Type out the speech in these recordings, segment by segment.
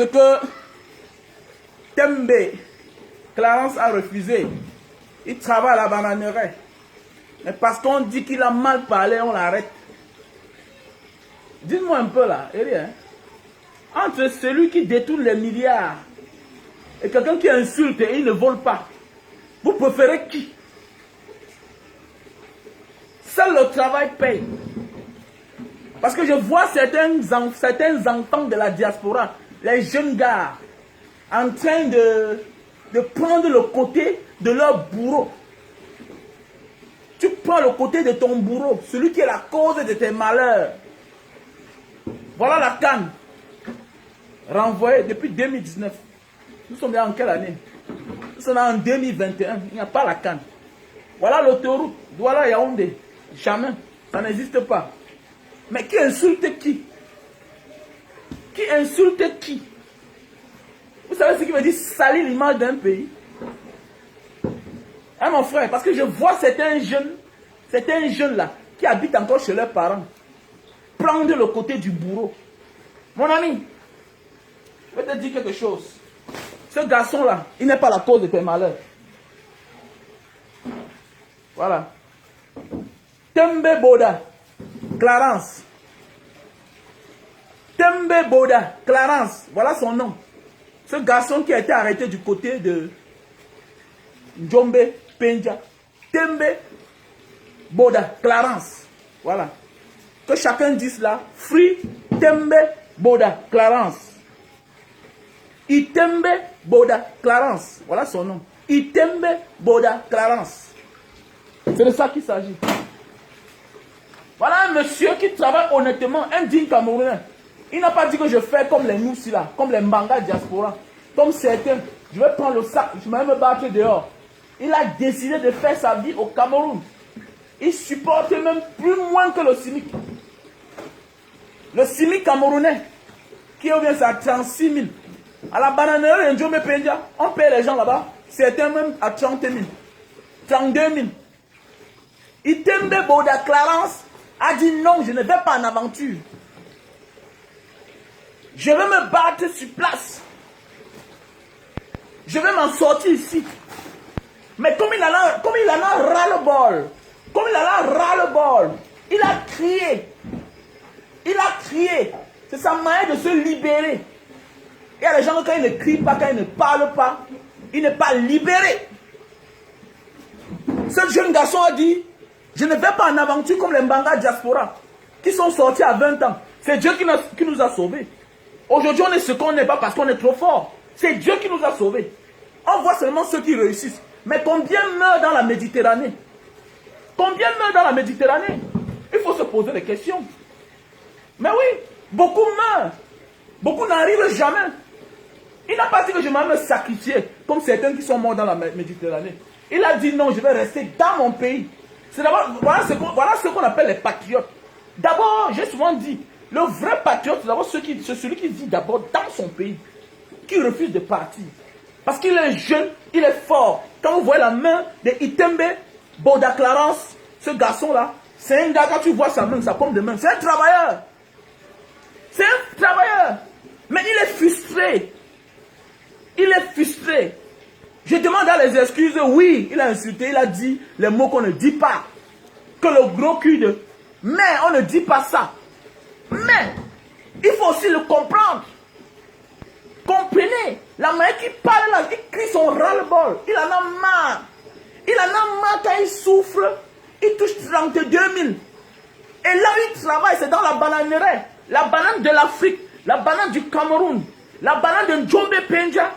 Ce que Tembe, Clarence a refusé. Il travaille à la bananerie. Mais parce qu'on dit qu'il a mal parlé, on l'arrête. Dites-moi un peu là, et rien. Entre celui qui détourne les milliards et quelqu'un qui insulte et il ne vole pas, vous préférez qui? Seul le travail paye. Parce que je vois certains enfants de la diaspora, les jeunes gars, en train de prendre le côté de leur bourreau. Tu prends le côté de ton bourreau, celui qui est la cause de tes malheurs. Voilà la canne. Renvoyée depuis 2019. Nous sommes là en quelle année? Nous sommes là en 2021. Il n'y a pas la canne. Voilà l'autoroute. Voilà Yaoundé. Jamais. Ça n'existe pas. Mais qui insulte qui? Qui insulte qui? Vous savez ce qui veut dire salir l'image d'un pays? Hein, mon frère, parce que je vois certains jeunes là, qui habitent encore chez leurs parents, prendre le côté du bourreau. Mon ami, je vais te dire quelque chose. Ce garçon-là, il n'est pas la cause de tes malheurs. Voilà. Tembe Boda, Clarence. Tembe Boda, Clarence, voilà son nom. Ce garçon qui a été arrêté du côté de Njombe Penja. Tembe Boda, Clarence. Voilà. Que chacun dise là, Free Tembe Boda, Clarence. Itembe Boda Clarence. Voilà son nom. Itembe Boda Clarence. C'est de ça qu'il s'agit. Voilà un monsieur qui travaille honnêtement, un digne Camerounais. Il n'a pas dit que je fais comme les Noussi là, comme les Mbanga diaspora. Comme certains, je vais prendre le sac, je vais me battre dehors. Il a décidé de faire sa vie au Cameroun. Il supporte même plus moins que le SMIC. Le SMIC camerounais, qui revient à 36 000. À la bananerie, on paye les gens là-bas, certains même à 30 000, 32 000. Itembe Boda Clarence a dit non, je ne vais pas en aventure. Je vais me battre sur place. Je vais m'en sortir ici. Mais comme il en a ras-le-bol, il a crié. Il a crié. C'est sa manière de se libérer. Il y a des gens, quand ils ne crient pas, quand ils ne parlent pas, il n'est pas libéré. Ce jeune garçon a dit, je ne vais pas en aventure comme les Mbanga diaspora, qui sont sortis à 20 ans. C'est Dieu qui nous a sauvés. Aujourd'hui, on est ce qu'on n'est pas parce qu'on est trop fort. C'est Dieu qui nous a sauvés. On voit seulement ceux qui réussissent. Mais combien meurent dans la Méditerranée? Combien meurent dans la Méditerranée? Il faut se poser des questions. Mais oui, beaucoup meurent. Beaucoup n'arrivent jamais. Il n'a pas dit que je vais me sacrifier, comme certains qui sont morts dans la Méditerranée. Il a dit non, je vais rester dans mon pays. Voilà ce qu'on appelle les patriotes. D'abord, j'ai souvent dit, le vrai patriote, c'est d'abord celui qui vit d'abord dans son pays, qui refuse de partir. Parce qu'il est jeune, il est fort. Quand vous voyez la main de Itembe Boda Clarence, ce garçon-là, c'est un gars, quand tu vois sa main, sa paume de main, c'est un travailleur. C'est un travailleur. Mais il est frustré. Il est frustré. Je demande à les excuses. Oui, il a insulté, il a dit les mots qu'on ne dit pas. Que le gros cul de... Mais on ne dit pas ça. Mais il faut aussi le comprendre. Comprenez. La manière qu'il parle là, il crie son ras-le-bol. Il en a marre. Il en a marre quand il souffre. Il touche 32 000. Et là où il travaille, c'est dans la bananerie. La banane de l'Afrique. La banane du Cameroun. La banane de Njombe Penja.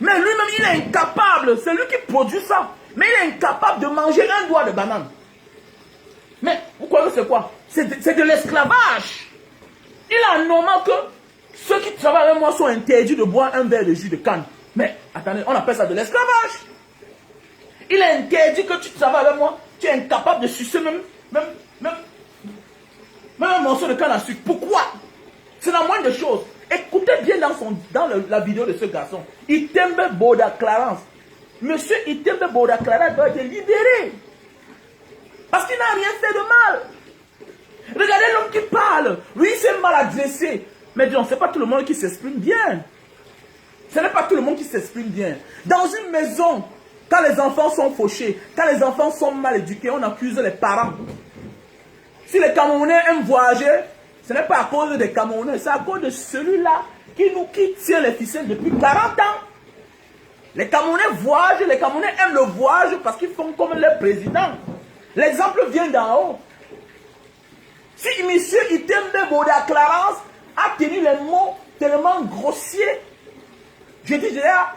Mais lui-même, il est incapable. C'est lui qui produit ça. Mais il est incapable de manger un doigt de banane. Mais vous croyez que c'est quoi? C'est de l'esclavage. Il est anormal que ceux qui travaillent avec moi sont interdits de boire un verre de jus de canne. Mais attendez, on appelle ça de l'esclavage. Il est interdit que tu travailles avec moi. Tu es incapable de sucer même un morceau de canne à sucre. Pourquoi? C'est la moindre des choses. Écoutez bien dans la vidéo de ce garçon. Itembe Boda Clarence. Monsieur Itembe Boda Clarence doit être libéré. Parce qu'il n'a rien fait de mal. Regardez l'homme qui parle. Lui, il s'est mal adressé. Mais disons, ce n'est pas tout le monde qui s'exprime bien. Ce n'est pas tout le monde qui s'exprime bien. Dans une maison, quand les enfants sont fauchés, quand les enfants sont mal éduqués, on accuse les parents. Si les Camerounais aiment voyager, ce n'est pas à cause des Camerounais, c'est à cause de celui-là qui tire les ficelles depuis 40 ans. Les Camerounais voyagent, les Camerounais aiment le voyage parce qu'ils font comme les présidents. L'exemple vient d'en haut. Si M. Itembe Boda Clarence a tenu les mots tellement grossiers, je dis déjà,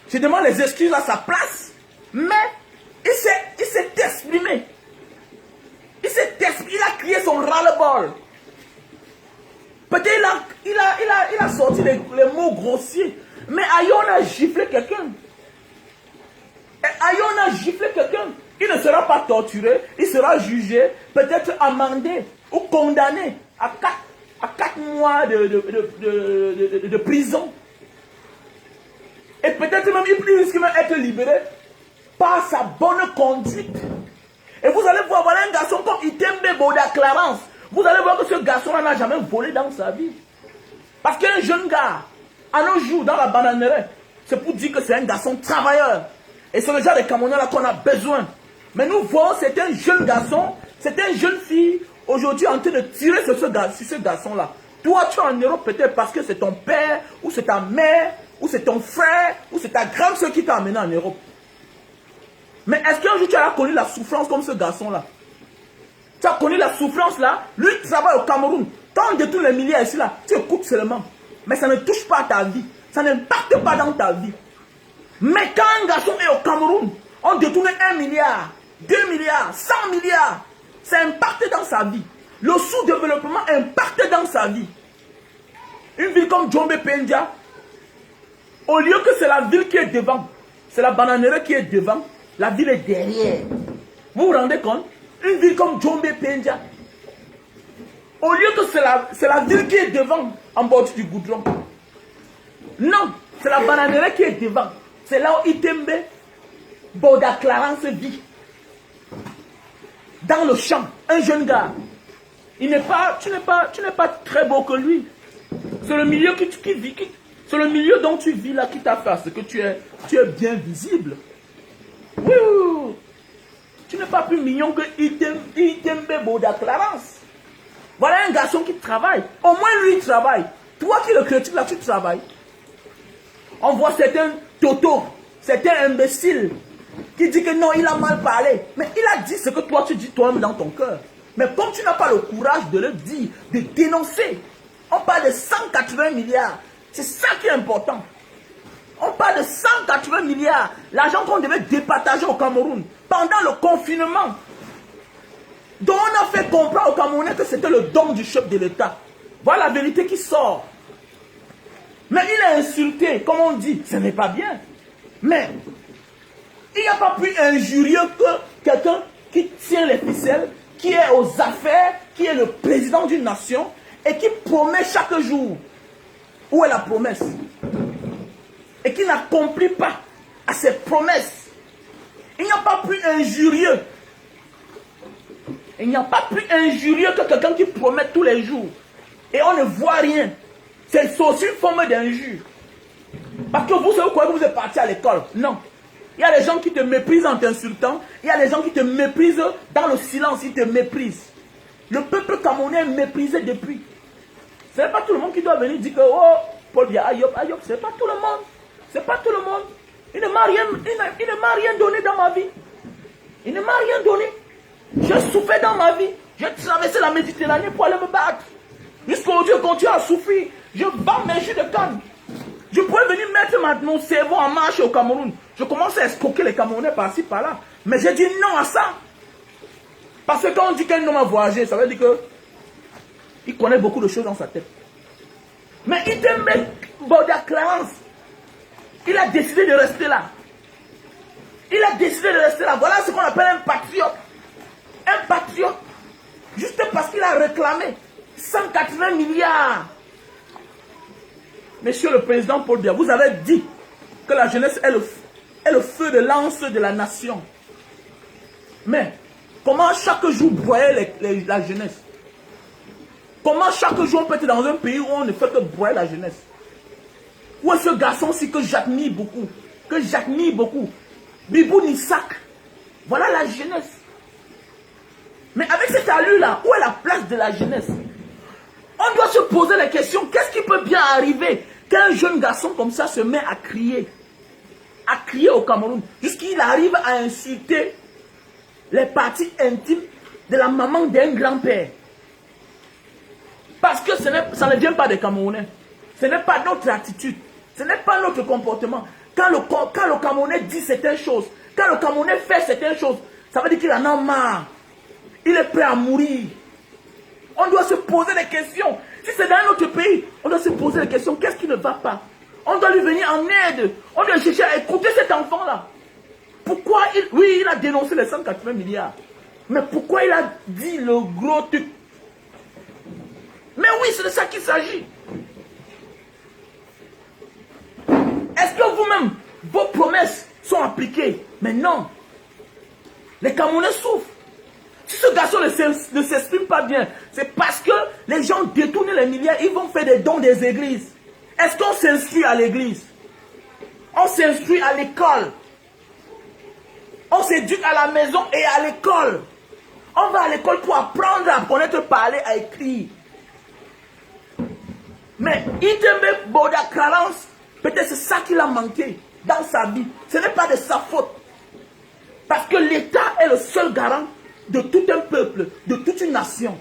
je demande les excuses à sa place, mais il s'est exprimé. Il a crié son ras-le-bol. Peut-être il a sorti les mots grossiers, mais Ayon a giflé quelqu'un. Ayon a giflé quelqu'un. Il ne sera pas torturé, il sera jugé, peut-être amendé ou condamné à 4 mois de prison. Et peut-être même il risque même d'être libéré par sa bonne conduite. Et vous allez voir, voilà un garçon comme Itembe Boda Clarence. Vous allez voir que ce garçon-là n'a jamais volé dans sa vie. Parce qu'un jeune gars, à nos jours, dans la bananerie, c'est pour dire que c'est un garçon travailleur. Et c'est le genre de Camerounais-là qu'on a besoin. Mais nous voyons, c'est un jeune garçon, c'est une jeune fille, aujourd'hui en train de tirer sur ce garçon-là. Toi, tu es en Europe peut-être parce que c'est ton père, ou c'est ta mère, ou c'est ton frère, ou c'est ta grande soeur qui t'a amené en Europe. Mais est-ce qu'un jour tu as connu la souffrance comme ce garçon-là? Tu as connu la souffrance là? Lui il travaille au Cameroun. Quand on détourne les milliards ici là, tu écoutes seulement. Mais ça ne touche pas à ta vie. Ça n'impacte pas dans ta vie. Mais quand un garçon est au Cameroun, on détourne 1 milliard, 2 milliards, 100 milliards. Ça impacte dans sa vie. Le sous-développement impacte dans sa vie. Une ville comme Djombe Pendia, au lieu que c'est la ville qui est devant, c'est la bananerie qui est devant, la ville est derrière. Vous vous rendez compte? Une ville comme Djombe Pendia, au lieu que c'est la ville qui est devant, en bord du goudron. Non, c'est la bananerie qui est devant. C'est là où Itembe Boda Clarence vit. Dans le champ, un jeune gars. Tu n'es pas très beau que lui. C'est le milieu c'est le milieu dont tu vis là qui t'a fait ce que tu es bien visible. Oui. Tu n'es pas plus mignon que Itembe Boda Clarence. Voilà un garçon qui travaille. Au moins lui il travaille. Toi qui le critiques là, tu travailles. On voit certains totos, certains imbéciles qui disent que non, il a mal parlé. Mais il a dit ce que toi tu dis toi-même dans ton cœur. Mais comme tu n'as pas le courage de le dire, de dénoncer, on parle de 180 milliards. C'est ça qui est important. On parle de 180 milliards. L'argent qu'on devait départager au Cameroun pendant le confinement. Donc on a fait comprendre aux Camerounais que c'était le don du chef de l'État. Voilà la vérité qui sort. Mais il a insulté, comme on dit, ce n'est pas bien. Mais il n'y a pas plus injurieux que quelqu'un qui tient les ficelles, qui est aux affaires, qui est le président d'une nation et qui promet chaque jour. Où est la promesse? Et qui n'accomplit pas à ses promesses. Il n'y a pas plus injurieux. Il n'y a pas plus injurieux que quelqu'un qui promet tous les jours. Et on ne voit rien. C'est aussi une forme d'injure. Parce que vous savez quoi, vous êtes parti à l'école. Non. Il y a des gens qui te méprisent en t'insultant. Il y a des gens qui te méprisent dans le silence. Ils te méprisent. Le peuple camerounais est méprisé depuis. Ce n'est pas tout le monde qui doit venir dire que oh, Paul Biya, Ayop, ce n'est pas tout le monde. Ce n'est pas tout le monde. Il ne m'a rien donné dans ma vie. Il ne m'a rien donné. J'ai souffert dans ma vie. J'ai traversé la Méditerranée pour aller me battre. Jusqu'à aujourd'hui, je continue à souffrir. Je bats mes jus de canne. Je pourrais venir mettre mon cerveau en marche au Cameroun. Je commence à escroquer les Camerounais par-ci, par-là. Mais j'ai dit non à ça. Parce que quand on dit qu'un homme a voyagé, ça veut dire qu'il connaît beaucoup de choses dans sa tête. Mais Itembe Boda Clarence, il a décidé de rester là. Il a décidé de rester là. Voilà ce qu'on appelle un patriote. Un patriote. Juste parce qu'il a réclamé 180 milliards. Monsieur le président Paul Biya, vous avez dit que la jeunesse est le feu de lance de la nation. Mais comment chaque jour broyer la jeunesse? Comment chaque jour on peut être dans un pays où on ne fait que broyer la jeunesse? Où est ce garçon-ci que j'admire beaucoup? Que j'admire beaucoup. Bibou Nissak. Voilà la jeunesse. Mais avec cette allure-là, où est la place de la jeunesse? On doit se poser la question, qu'est-ce qui peut bien arriver qu'un jeune garçon comme ça se met à crier au Cameroun, jusqu'il arrive à insulter les parties intimes de la maman d'un grand-père? Parce que ça ne vient pas des Camerounais. Ce n'est pas notre attitude. Ce n'est pas notre comportement. Quand le Camerounais dit certaines choses, quand le Camerounais fait certaines choses, ça veut dire qu'il en a marre. Il est prêt à mourir. On doit se poser des questions. Si c'est dans un autre pays, on doit se poser des questions. Qu'est-ce qui ne va pas? On doit lui venir en aide. On doit chercher à écouter cet enfant-là. Pourquoi il a dénoncé les 180 milliards. Mais pourquoi il a dit le gros truc? Mais oui, c'est de ça qu'il s'agit. Est-ce que vous-même, vos promesses sont appliquées? Mais non. Les Camerounais souffrent. Si ce garçon ne s'exprime pas bien, c'est parce que les gens détournent les milliards, ils vont faire des dons des églises. Est-ce qu'on s'inscrit à l'église? On s'inscrit à l'école. On s'éduque à la maison et à l'école. On va à l'école pour apprendre à connaître, parler, à écrire. Mais Itembe Boda Clarence, peut-être c'est ça qu'il a manqué dans sa vie. Ce n'est pas de sa faute. Parce que l'État est le seul garant de tout un peuple, de toute une nation.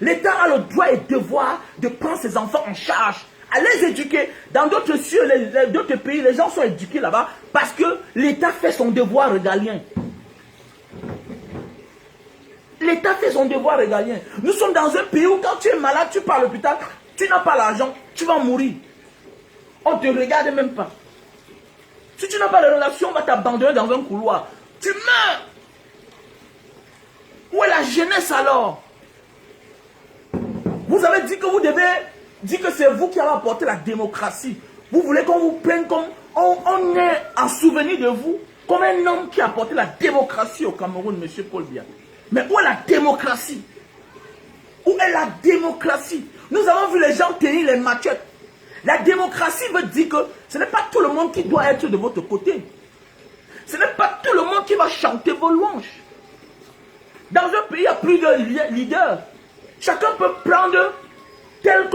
L'État a le droit et le devoir de prendre ses enfants en charge, à les éduquer. Dans d'autres cieux, d'autres pays, les gens sont éduqués là-bas parce que l'État fait son devoir régalien. L'État fait son devoir régalien. Nous sommes dans un pays où quand tu es malade, tu pars à l'hôpital, tu n'as pas l'argent, tu vas mourir. On ne te regarde même pas. Si tu n'as pas de relation, on va t'abandonner dans un couloir. Tu meurs. Où est la jeunesse alors? Vous avez dit que vous devez dire que c'est vous qui avez apporté la démocratie. Vous voulez qu'on vous prenne comme on est en souvenir de vous, comme un homme qui a apporté la démocratie au Cameroun, M. Paul Biya. Mais où est la démocratie? Où est la démocratie? Nous avons vu les gens tenir les machettes. La démocratie veut dire que ce n'est pas tout le monde qui doit être de votre côté. Ce n'est pas tout le monde qui va chanter vos louanges. Dans un pays, il y a plus de leaders. Chacun peut prendre tel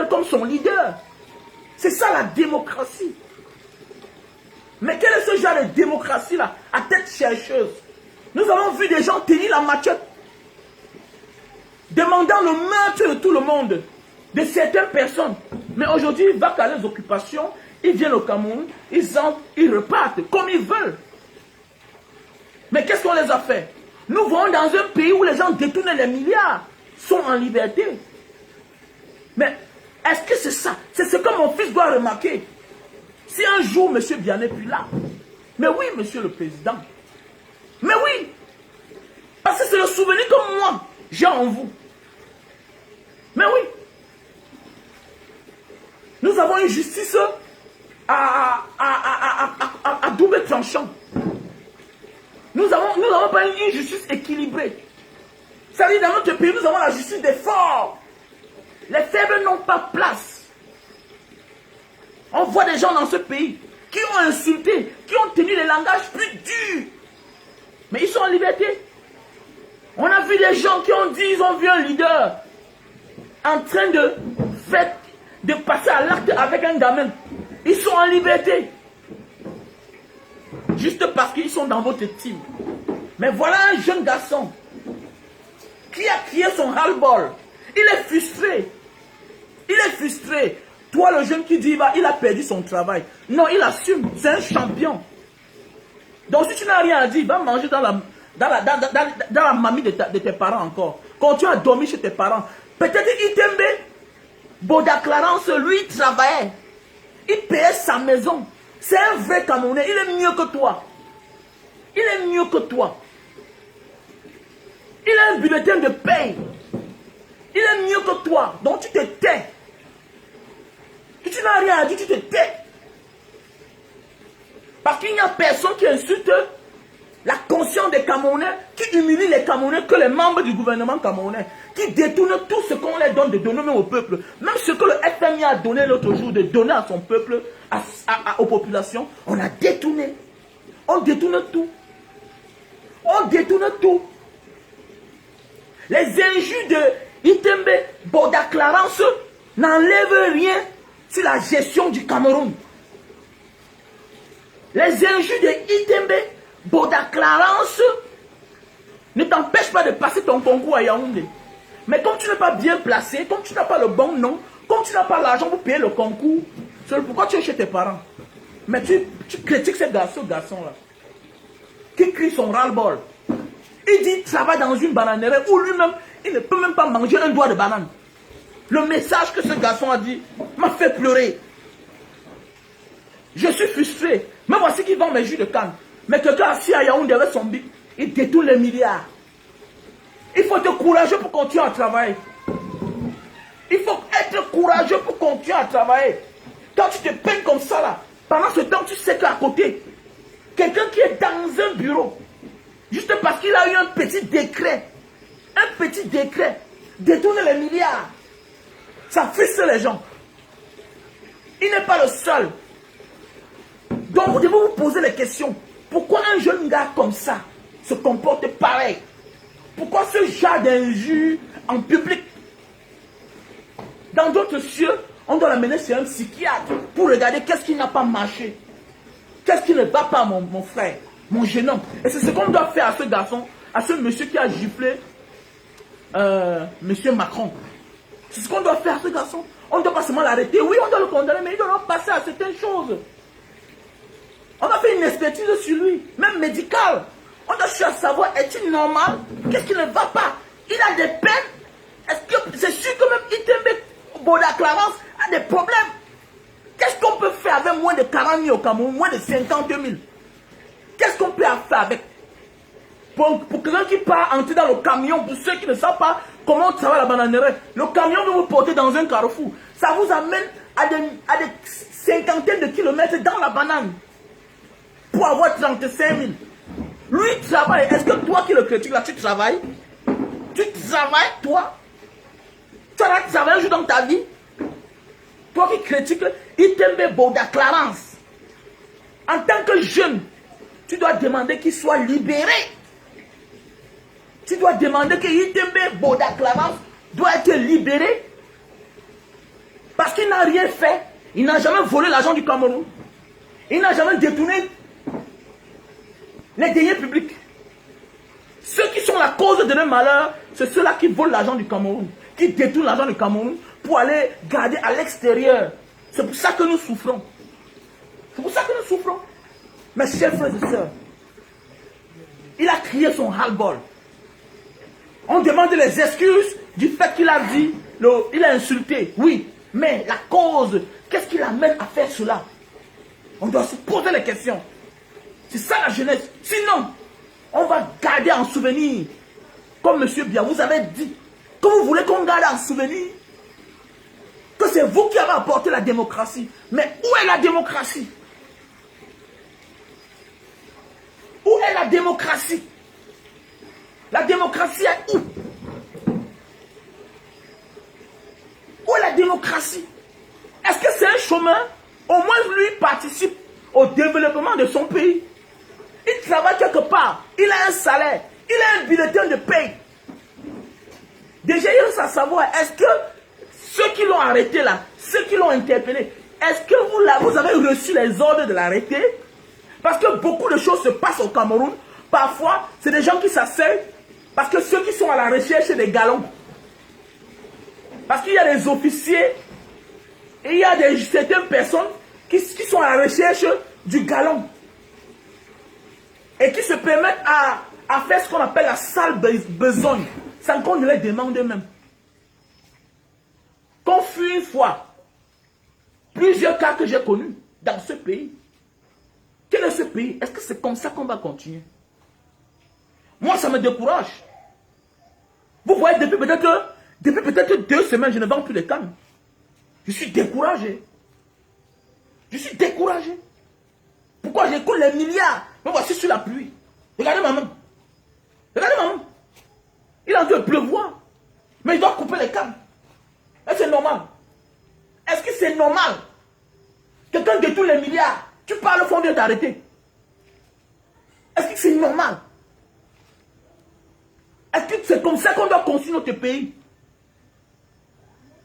comme son leader. C'est ça la démocratie. Mais quel est ce genre de démocratie-là, à tête chercheuse? Nous avons vu des gens tenir la machette, demandant le meurtre de tout le monde, de certaines personnes. Mais aujourd'hui, ils vont à les occupations, ils viennent au Cameroun, ils repartent comme ils veulent. Mais qu'est-ce qu'on les a fait? Nous vivons dans un pays où les gens détournent les milliards, sont en liberté. Mais est-ce que c'est ça? C'est ce que mon fils doit remarquer. Si un jour, M. Biya n'est plus là, mais oui, Monsieur le Président, mais oui, parce que c'est le souvenir que moi, j'ai en vous. Mais oui, nous avons une justice à double tranchant. Nous n'avons pas une justice équilibrée. C'est-à-dire, dans notre pays, nous avons la justice des forts. Les faibles n'ont pas place. On voit des gens dans ce pays qui ont insulté, qui ont tenu les langages plus durs. Mais ils sont en liberté. On a vu des gens qui ont dit, ils ont vu un leader en train de passer à l'acte avec un gamin. Ils sont en liberté. Juste parce qu'ils sont dans votre team. Mais voilà un jeune garçon qui a crié son ras-le-bol. Il est frustré. Il est frustré. Toi, le jeune qui dit, il a perdu son travail. Non, il assume. C'est un champion. Donc, si tu n'as rien à dire, va manger dans la mamie de tes parents encore. Continue à dormir chez tes parents. Peut-être Itembe Boda Clarence, lui, il travaillait. Il payait sa maison. C'est un vrai Camerounais. Il est mieux que toi. Il est mieux que toi. Il a un bulletin de paye. Il est mieux que toi. Donc, tu te tais. Si tu n'as rien à dire, tu te tais. Parce qu'il n'y a personne qui insulte la conscience des Camerounais, qui humilie les Camerounais que les membres du gouvernement camerounais. qui détournent tout ce qu'on leur donne de donner même au peuple. Même ce que le FMI a donné l'autre jour de donner à son peuple, aux populations, on a détourné. On détourne tout. On détourne tout. Les injures de Itembe Boda Clarence n'enlèvent rien sur la gestion du Cameroun. Les injures de Itembe Boda Clarence ne t'empêchent pas de passer ton concours à Yaoundé. Mais comme tu n'es pas bien placé, comme tu n'as pas le bon nom, comme tu n'as pas l'argent pour payer le concours, c'est pourquoi tu es chez tes parents. Mais tu critiques ce garçon-là, qui crie son ras-le-bol. Il dit qu'il travaille dans une bananerie où lui-même, il ne peut même pas manger un doigt de banane. Le message que ce garçon a dit m'a fait pleurer. Je suis frustré. Mais voici qu'il vend mes jus de canne. Mais quelqu'un assis à Yaoundé avec son bic, il détourne les milliards. Il faut être courageux pour continuer à travailler. Il faut être courageux pour continuer à travailler. Quand tu te peines comme ça là, pendant ce temps, tu sais qu'à côté, quelqu'un qui est dans un bureau, juste parce qu'il a eu un petit décret, détourne les milliards. Ça frustre les gens. Il n'est pas le seul. Donc vous devez vous poser les questions. Pourquoi un jeune gars comme ça se comporte pareil? Pourquoi ce genre d'injure en public? Dans d'autres cieux, on doit l'amener chez un psychiatre pour regarder qu'est-ce qui n'a pas marché. Qu'est-ce qui ne va pas, mon frère, mon jeune homme? Et c'est ce qu'on doit faire à ce garçon, à ce monsieur qui a giflé monsieur Macron. C'est ce qu'on doit faire à ce garçon. On ne doit pas seulement l'arrêter. Oui, on doit le condamner, mais il doit passer à certaines choses. On a fait une expertise sur lui, même médicale. On doit chercher à savoir, est-il normal? Qu'est-ce qui ne va pas? Il a des peines. Est-ce que c'est sûr que même Itembe Boda Clarence a des problèmes? Qu'est-ce qu'on peut faire avec moins de 40 000 au Cameroun, moins de 50 000? Qu'est-ce qu'on peut faire avec? Pour quelqu'un qui part entrer dans le camion, pour ceux qui ne savent pas comment on travaille la bananerie, le camion va vous porter dans un carrefour. Ça vous amène à des cinquantaines de kilomètres dans la banane pour avoir 35 000. Lui travaille. Est-ce que toi qui le critiques là, tu travailles? Tu travailles, toi? Tu as travaillé un jour dans ta vie? Toi qui critiques Itembe Boda Clarence, en tant que jeune, tu dois demander qu'il soit libéré. Tu dois demander que Itembe Boda Clarence doit être libéré. Parce qu'il n'a rien fait. Il n'a jamais volé l'argent du Cameroun. Il n'a jamais détourné les deniers publics. Ceux qui sont la cause de nos malheurs, c'est ceux-là qui volent l'argent du Cameroun, qui détournent l'argent du Cameroun pour aller garder à l'extérieur. C'est pour ça que nous souffrons. C'est pour ça que nous souffrons. Mes chers frères et sœurs, il a crié son ras-le-bol. On demande les excuses du fait qu'il a dit, il a insulté. Oui, mais la cause, qu'est-ce qui l'amène à faire cela? On doit se poser les questions. C'est ça la jeunesse. Sinon, on va garder en souvenir. Comme M. Bia, vous avez dit que vous voulez qu'on garde en souvenir que c'est vous qui avez apporté la démocratie. Mais où est la démocratie? Où est la démocratie? La démocratie est où? Où est la démocratie? Est-ce que c'est un chemin? Au moins lui participe au développement de son pays. Il travaille quelque part. Il a un salaire. Il a un bulletin de paye. Déjà, il reste à savoir, est-ce que ceux qui l'ont arrêté là, ceux qui l'ont interpellé, est-ce que vous avez reçu les ordres de l'arrêter? Parce que beaucoup de choses se passent au Cameroun. Parfois, c'est des gens qui s'asseyent parce que ceux qui sont à la recherche des galons. Parce qu'il y a des officiers et il y a certaines personnes qui sont à la recherche du galon. Et qui se permettent à faire ce qu'on appelle la sale besogne, sans qu'on ne les demande même. Qu'on fut une fois, plusieurs cas que j'ai connus dans ce pays. Quel est ce pays? Est-ce que c'est comme ça qu'on va continuer? Moi, ça me décourage. Vous voyez, depuis peut-être 2 semaines, je ne vends plus de cannes. Je suis découragé. Je suis découragé. Pourquoi j'écoute les milliards? Me voici sur la pluie. Regardez ma main. Regardez ma main. Il est en train de pleuvoir. Mais il doit couper les câbles. Est-ce que c'est normal? Est-ce que c'est normal? Quelqu'un détourne les milliards. Tu parles au fond, vient t'arrêter. Est-ce que c'est normal? Est-ce que c'est comme ça qu'on doit construire notre pays?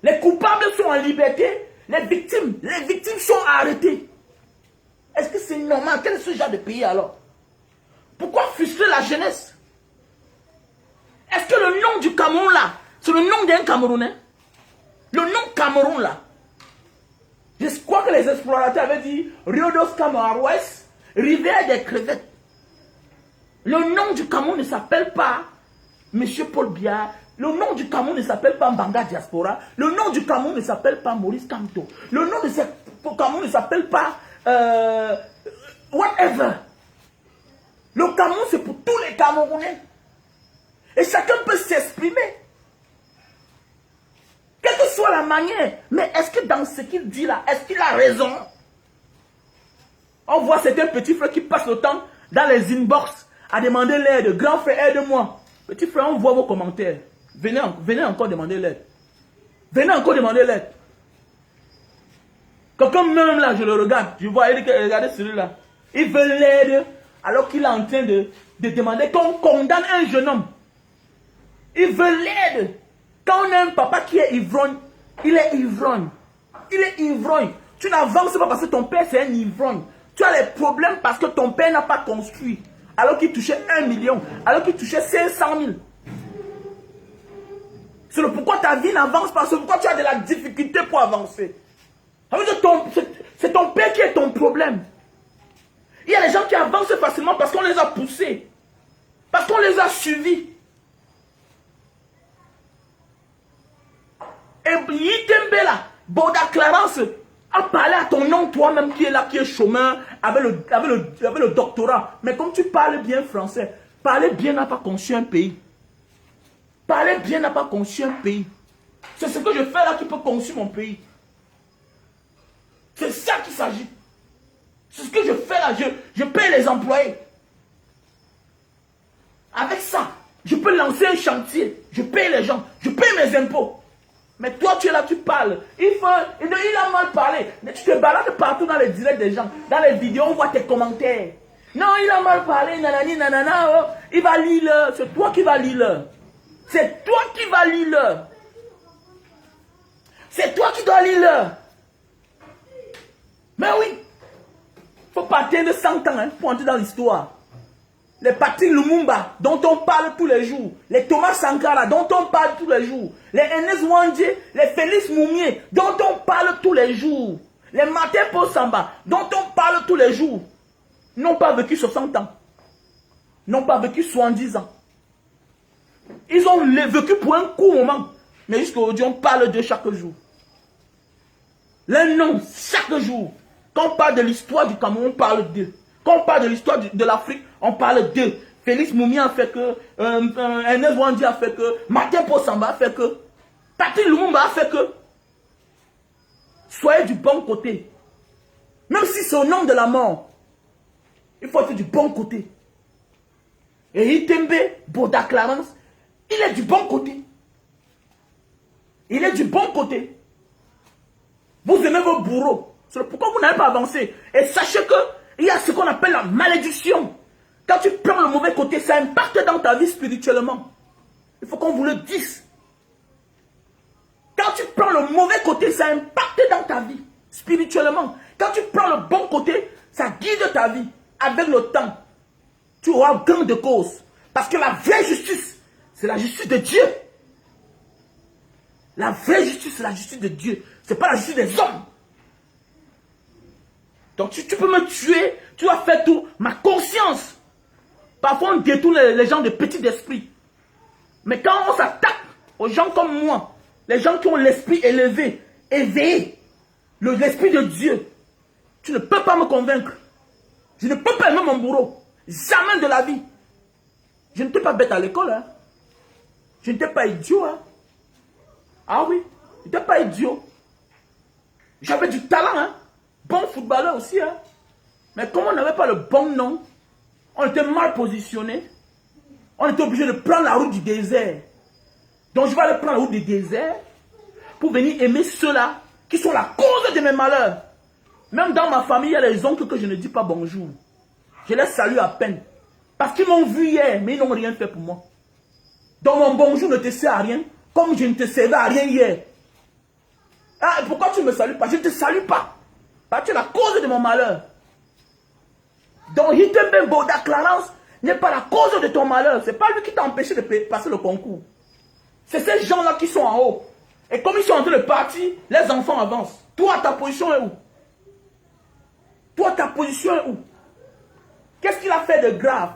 Les coupables sont en liberté, les victimes sont arrêtées. Est-ce que c'est normal? Quel est ce genre de pays alors? Pourquoi frustrer la jeunesse? Est-ce que le nom du Cameroun là, c'est le nom d'un Camerounais? Le nom Cameroun là. Je crois que les explorateurs avaient dit Rio dos Camarões, rivière des crevettes. Le nom du Cameroun ne s'appelle pas Monsieur Paul Biya. Le nom du Cameroun ne s'appelle pas Mbanga Diaspora. Le nom du Cameroun ne s'appelle pas Maurice Kamto. Le nom du Cameroun ne s'appelle pas whatever. Le Cameroun, c'est pour tous les Camerounais. Et chacun peut s'exprimer. Quelle que soit la manière. Mais est-ce que dans ce qu'il dit là, est-ce qu'il a raison? On voit certains petits frères qui passent le temps dans les inbox à demander l'aide. Grand frère, aide-moi. Petit frère, on voit vos commentaires. Venez encore demander l'aide. Venez encore demander l'aide. Quelqu'un même là, je le regarde. Je vois, il dit, regardez celui-là. Il veut l'aide alors qu'il est en train de demander qu'on condamne un jeune homme. Il veut l'aide. Quand on a un papa qui est ivrogne, il est ivrogne. Il est ivrogne. Tu n'avances pas parce que ton père c'est un ivrogne. Tu as les problèmes parce que ton père n'a pas construit. Alors qu'il touchait 1 million. Alors qu'il touchait 500 000. C'est le pourquoi ta vie n'avance pas. C'est pourquoi tu as de la difficulté pour avancer. C'est ton père qui est ton problème. Il y a des gens qui avancent facilement parce qu'on les a poussés. Parce qu'on les a suivis. Et Yitembe là, Boda Clarence, a parlé à ton nom, toi-même qui est là, qui est chômeur, avec le doctorat. Mais comme tu parles bien français, parler bien n'a pas conçu un pays. Parler bien n'a pas conçu un pays. C'est ce que je fais là qui peut construire mon pays. C'est ça qu'il s'agit. C'est ce que je fais là. Je paye les employés. Avec ça, je peux lancer un chantier. Je paye les gens. Je paye mes impôts. Mais toi, tu es là, tu parles. Il a mal parlé. Tu te balades partout dans les directs des gens. Dans les vidéos, on voit tes commentaires. Non, il a mal parlé, nanani, nanana. Oh. Il va lire. C'est toi qui vas lire. C'est toi qui vas lire. C'est toi qui dois lire. Mais oui. Il faut partir de 100 ans hein, pour entrer dans l'histoire. Les Patrick Lumumba, dont on parle tous les jours. Les Thomas Sankara, dont on parle tous les jours. Les Enes Wandje, les Félix Moumié, dont on parle tous les jours. Les Martin Paul Samba, dont on parle tous les jours. N'ont pas vécu 60 ans. N'ont pas vécu 70 ans. Ils ont vécu pour un court moment. Mais jusqu'à aujourd'hui, on parle d'eux chaque jour. Les noms, chaque jour. Quand on parle de l'histoire du Cameroun, on parle d'eux. Quand on parle de l'histoire de l'Afrique, on parle d'eux. Félix Moumi a fait que, Enes Wandje a fait que, Martin Paul Samba a fait que, Patrick Lumumba a fait que. Soyez du bon côté. Même si c'est au nom de la mort, il faut être du bon côté. Et Yitembe, Boda Clarence, il est du bon côté. Il est du bon côté. Vous aimez vos bourreaux. C'est pourquoi vous n'avez pas avancé. Et sachez qu'il y a ce qu'on appelle la malédiction. Quand tu prends le mauvais côté, ça impacte dans ta vie spirituellement. Il faut qu'on vous le dise. Quand tu prends le mauvais côté, ça impacte dans ta vie spirituellement. Quand tu prends le bon côté, ça guide ta vie. Avec le temps, tu auras gain de cause. Parce que la vraie justice, c'est la justice de Dieu. La vraie justice, c'est la justice de Dieu. Ce n'est pas la justice des hommes. Donc tu peux me tuer, tu vas faire tout. Ma conscience. Parfois on détourne les gens de petit d'esprit. Mais quand on s'attaque aux gens comme moi, les gens qui ont l'esprit élevé, éveillé, l'esprit de Dieu, tu ne peux pas me convaincre. Je ne peux pas aimer mon bourreau. Jamais de la vie. Je n'étais pas bête à l'école. Hein. Je n'étais pas idiot. Hein. Ah oui, je n'étais pas idiot. J'avais du talent. Hein. Bon footballeur aussi. Hein. Mais comme on n'avait pas le bon nom, on était mal positionné. On était obligé de prendre la route du désert. Donc je vais aller prendre la route du désert pour venir aimer ceux-là qui sont la cause de mes malheurs. Même dans ma famille, il y a les oncles que je ne dis pas bonjour. Je les salue à peine. Parce qu'ils m'ont vu hier, mais ils n'ont rien fait pour moi. Donc mon bonjour ne te sert à rien, comme je ne te servais à rien hier. Ah, pourquoi tu ne me salues pas? Je ne te salue pas. Parce que tu es la cause de mon malheur. Donc Hitembe Boda Clarence n'est pas la cause de ton malheur. Ce n'est pas lui qui t'a empêché de passer le concours. C'est ces gens-là qui sont en haut. Et comme ils sont en train de partir, les enfants avancent. Toi, ta position est où? Toi, ta position est où? Qu'est-ce qu'il a fait de grave?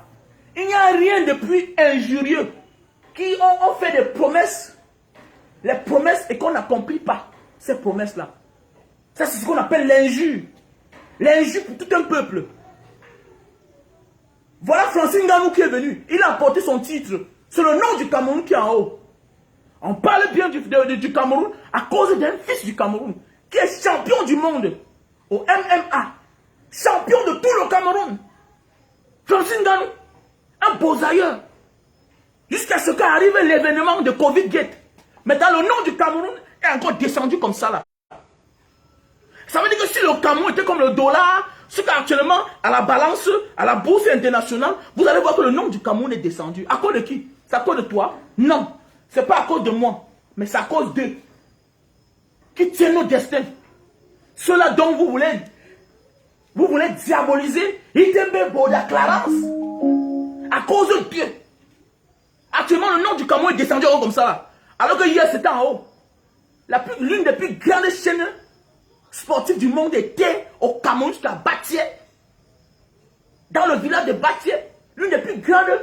Il n'y a rien de plus injurieux qui ont fait des promesses. Les promesses et qu'on n'accomplit pas ces promesses-là. Ça, c'est ce qu'on appelle l'injure. L'injure pour tout un peuple. Voilà Francine Nganou qui est venu. Il a apporté son titre. C'est le nom du Cameroun qui est en haut. On parle bien du Cameroun à cause d'un fils du Cameroun qui est champion du monde au MMA. Champion de tout le Cameroun. Francine Nganou, un beau-ailleurs. Jusqu'à ce qu'arrive l'événement de Covid-Gate. Mais dans le nom du Cameroun, est encore descendu comme ça là. Ça veut dire que si le Cameroun était comme le dollar, ce qu'actuellement, à la balance, à la bourse internationale, vous allez voir que le nom du Cameroun est descendu. À cause de qui? C'est à cause de toi? Non. Ce n'est pas à cause de moi. Mais c'est à cause d'eux. Qui tiennent nos destins. Ceux-là dont vous voulez diaboliser Hitembe Boda Clarence. À cause de Dieu. Actuellement, le nom du Cameroun est descendu en haut comme ça là. Alors que hier, c'était en haut. L'une des plus grandes chaînes sportives du monde était au Cameroun jusqu'à Batié. Dans le village de Batié. L'une des plus grandes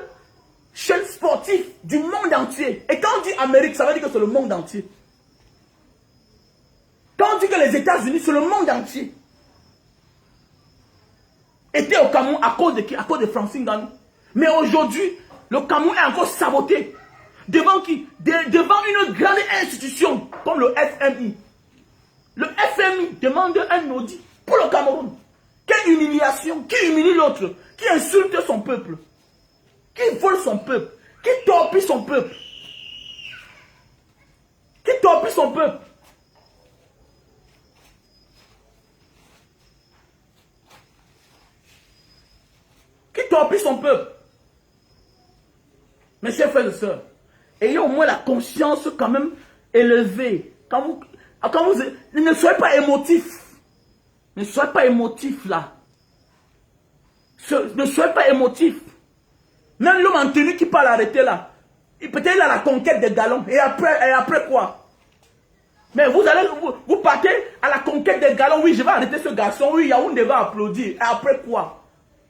chaînes sportives du monde entier. Et quand on dit Amérique, ça veut dire que c'est le monde entier. Quand on dit que les États-Unis, c'est le monde entier. Était au Cameroun à cause de qui? À cause de Francine Nganou. Mais aujourd'hui, le Cameroun est encore saboté. Devant qui? Devant une grande institution comme le FMI. Le FMI demande un audit pour le Cameroun. Quelle humiliation! Qui humilie l'autre? Qui insulte son peuple? Qui vole son peuple? Qui torpille son peuple? Qui torpille son peuple? Qui torpille son peuple? Mes chers frères et sœurs, ayez au moins la conscience quand même élevée. Ne soyez pas émotifs. Ne soyez pas émotifs là. Ne soyez pas émotifs. Même l'homme en tenue qui parle arrêté là. Peut-être il a la conquête des galons. Et après quoi? Mais vous partez à la conquête des galons. Oui, je vais arrêter ce garçon. Oui, Yaoundé va applaudir. Et après quoi?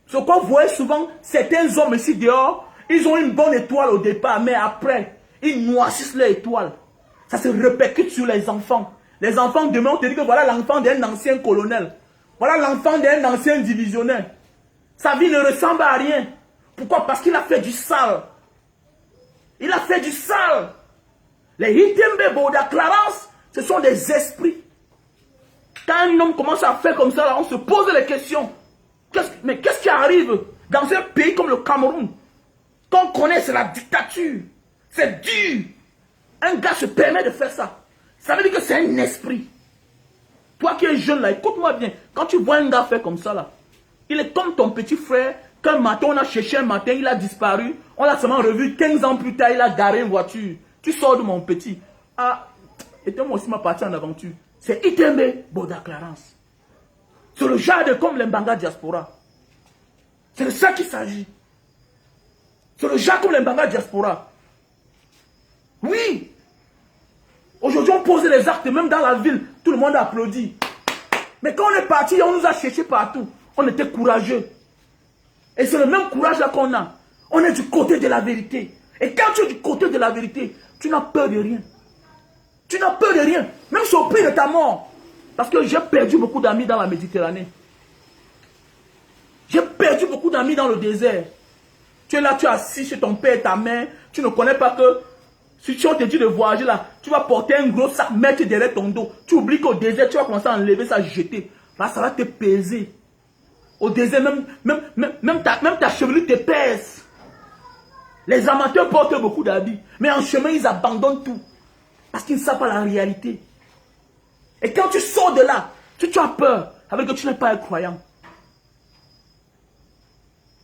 Ce qu'on voit souvent, certains hommes ici dehors, ils ont une bonne étoile au départ, mais après, ils noircissent leur étoile. Ça se répercute sur les enfants. Les enfants demain, on te dit que voilà l'enfant d'un ancien colonel. Voilà l'enfant d'un ancien divisionnaire. Sa vie ne ressemble à rien. Pourquoi? Parce qu'il a fait du sale. Il a fait du sale. Les Hitembe Boda Clarence, ce sont des esprits. Quand un homme commence à faire comme ça, là, on se pose les questions. Mais qu'est-ce qui arrive dans un pays comme le Cameroun? Qu'on connaît, c'est la dictature. C'est dur. Un gars se permet de faire ça. Ça veut dire que c'est un esprit. Toi qui es jeune là, écoute-moi bien. Quand tu vois un gars faire comme ça là, il est comme ton petit frère. Qu'un matin, on a cherché un matin, il a disparu. On l'a seulement revu 15 ans plus tard, il a garé une voiture. Tu sors de mon petit. Ah, et moi aussi ma partie en aventure. C'est Hitembe Boda Clarence. C'est le genre de comme les Mbanga Diaspora. C'est de ça qu'il s'agit. C'est le genre comme les Mbanga Diaspora. Oui. Aujourd'hui, on pose les actes, même dans la ville, tout le monde applaudit. Mais quand on est parti, on nous a cherché partout. On était courageux. Et c'est le même courage là qu'on a. On est du côté de la vérité. Et quand tu es du côté de la vérité, tu n'as peur de rien. Tu n'as peur de rien. Même sur le prix de ta mort. Parce que j'ai perdu beaucoup d'amis dans la Méditerranée. J'ai perdu beaucoup d'amis dans le désert. Tu es là, tu es assis chez ton père et ta mère. Tu ne connais pas que si on te dit de voyager là, tu vas porter un gros sac, mettre derrière ton dos. Tu oublies qu'au désert, tu vas commencer à enlever ça, jeter. Là, ça va te peser. Au désert, même ta chevelure te pèse. Les amateurs portent beaucoup d'habits, mais en chemin, ils abandonnent tout. Parce qu'ils ne savent pas la réalité. Et quand tu sors de là, si tu as peur, avec que tu n'es pas un croyant.